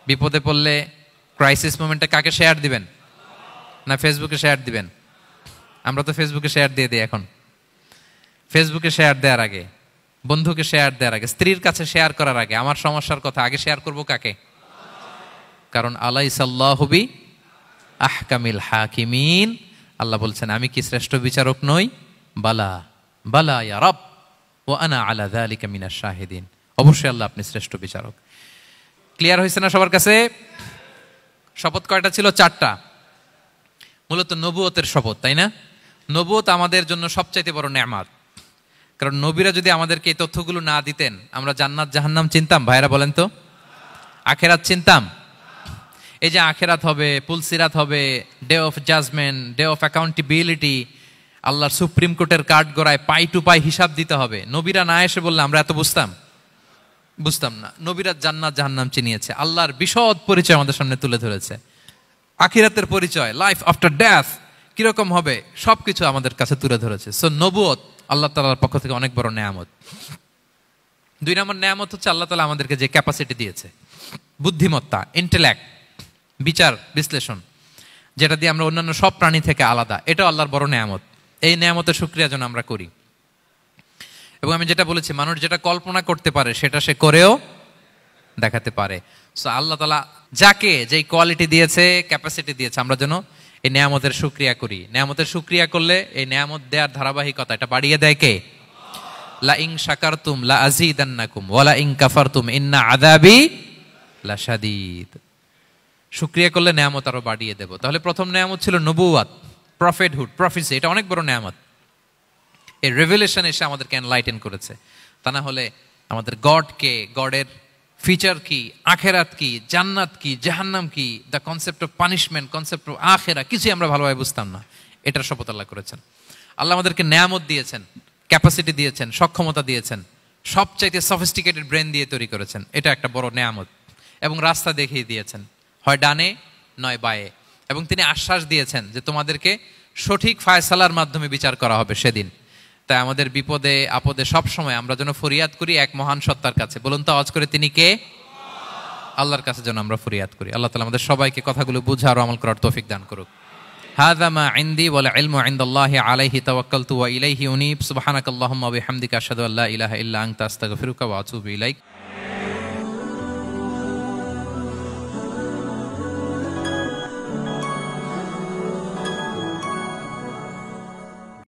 Speaker 1: বিপদে পড়লে, ক্রাইসিস মোমেন্টে কাকে শেয়ার দিবেন? না ফেসবুকে শেয়ার দিবেন? আমরা তো ফেসবুকে শেয়ার দিয়ে দিই এখন। ফেসবুকে শেয়ার দেওয়ার আগে, বন্ধুকে শেয়ার দেওয়ার আগে, স্ত্রীর কাছে শেয়ার করার আগে আমার সমস্যার কথা আগে শেয়ার করব কাকে? কারণ আলাইসাল্লাহু বি আহকামিল হাকিমিন, আল্লাহ বলছেন আমি কি শ্রেষ্ঠ বিচারক নই? বালা বালা ইয়া রব ওয়া আনা আলা যালিকা মিনাশ শাহিদিন, অবশ্যই আল্লাহ আপনি শ্রেষ্ঠ বিচারক। ক্লিয়ার হয়েছে না সবার কাছে? শপথ কয়টা ছিল? 4টা। মূলত নবুয়তের শপথ, তাই না? নবুয়ত আমাদের জন্য সবচাইতে বড় নেয়ামত, কারণ নবীরা যদি আমাদেরকে এই তথ্যগুলো না দিতেন, আমরা জান্নাত জাহান্নাম চিনতাম? ভাইরা বলেন তো, আখেরাত চিনতাম? এই যে আখেরাত হবে, পুলসিরাত হবে, day of judgement, day of accountability, আল্লাহর সুপ্রিম কোর্টের কাঠ গড়ায় পাই টু পাই হিসাব দিতে হবে, নবীরা না এসে বললে আমরা এত বুঝতাম না। নবীরা জান্নাত জাহান্নাম চিনিয়েছে, আল্লাহর বিশদ পরিচয় আমাদের সামনে তুলে ধরেছে। আখিরাতের পরিচয়, লাইফ আফটার ডেথ কিরকম হবে, সবকিছু আমাদের কাছে তুলে ধরেছে। সো নবুয়ত আল্লাহ তাআলার পক্ষ থেকে অনেক বড় নেয়ামত। 2 নম্বর নেয়ামত হচ্ছে আল্লাহ তাআলা আমাদেরকে যে ক্যাপাসিটি দিয়েছে, বুদ্ধিমত্তা, ইন্টেলেক্ট, বিচার বিশ্লেষণ, যেটা দিয়ে আমরা অন্যান্য সব প্রাণী থেকে আলাদা, এটাও আল্লাহর বড় নেয়ামত। এই নেয়ামতের শুকরিয়া যেন আমরা করি। এবং আমি যেটা বলেছি, মানুষ যেটা কল্পনা করতে পারে সেটা সে করেও দেখাতে পারে। সো আল্লাহ তাআলা যাকে যেই কোয়ালিটি দিয়েছে, ক্যাপাসিটি দিয়েছে, আমরা যেন এই নেয়ামতের শুকরিয়া করি। নেয়ামতের শুকরিয়া করলে এই নেয়ামত দেওয়ার ধারাবাহিকতা এটা বাড়িয়ে দেয় কে? লা ইন শাকারতুম লা আযীদান্নাকুম ওয়া লা ইন কাফারতুম ইন্না আযাবি লাশাদীদ। শুকরিয়া করলে নেয়ামত আরো বাড়িয়ে দেব। তাহলে প্রথম নেয়ামত ছিল নবুওয়াত, প্রফেটহুড, প্রফেসি। এটা অনেক বড় নেয়ামত। এই রেভেলেশন এসে আমাদেরকে এনলাইটেন করেছে। তা না হলে আমাদের গডকে, গডের ফিচার কি, আখেরাত কি, জান্নাত কি, জাহান্নাম কি, the concept of punishment, concept of আখেরা, কিছুই আমরা ভালোভাবে বুঝতাম না। এটার শপথ আল্লাহ করেছেন। আল্লাহ আমাদেরকে নেয়ামত দিয়েছেন, ক্যাপাসিটি দিয়েছেন, সক্ষমতা দিয়েছেন, সবচাইতে সফিস্টিকেটেড ব্রেন দিয়ে তৈরি করেছেন। এটা একটা বড় নেয়ামত। এবং রাস্তা দেখিয়ে দিয়েছেন, হয় ডানে নয় বায়ে। এবং তিনি আশ্বাস দিয়েছেন যে তোমাদেরকে সঠিক ফায়সালার মাধ্যমে বিচার করা হবে সেদিন। তাই আমাদের বিপদে আপদে সব সময় আমরা যেন ফরিয়াদ করি এক মহান সত্তার কাছে। বলুন তো আওয়াজ করে, তিনি কে? আল্লাহর কাছে যেন আমরা ফরিয়াদ করি। আল্লাহ তাআলা আমাদের সবাইকে কথাগুলো বুঝা আর আমল করার তৌফিক দান করুক। হাযা মা ইনদি ওয়াল ইলমু ইনদাল্লাহি আলাইহি তাওয়াক্কালতু ওয়া ইলাইহি উনীব। সুবহানাকাল্লাহুম্মা ওয়া বিহামদিকা আশহাদু আল্লা ইলাহা ইল্লা আনতা আস্তাগফিরুকা ওয়া আতুবু ইলাইক।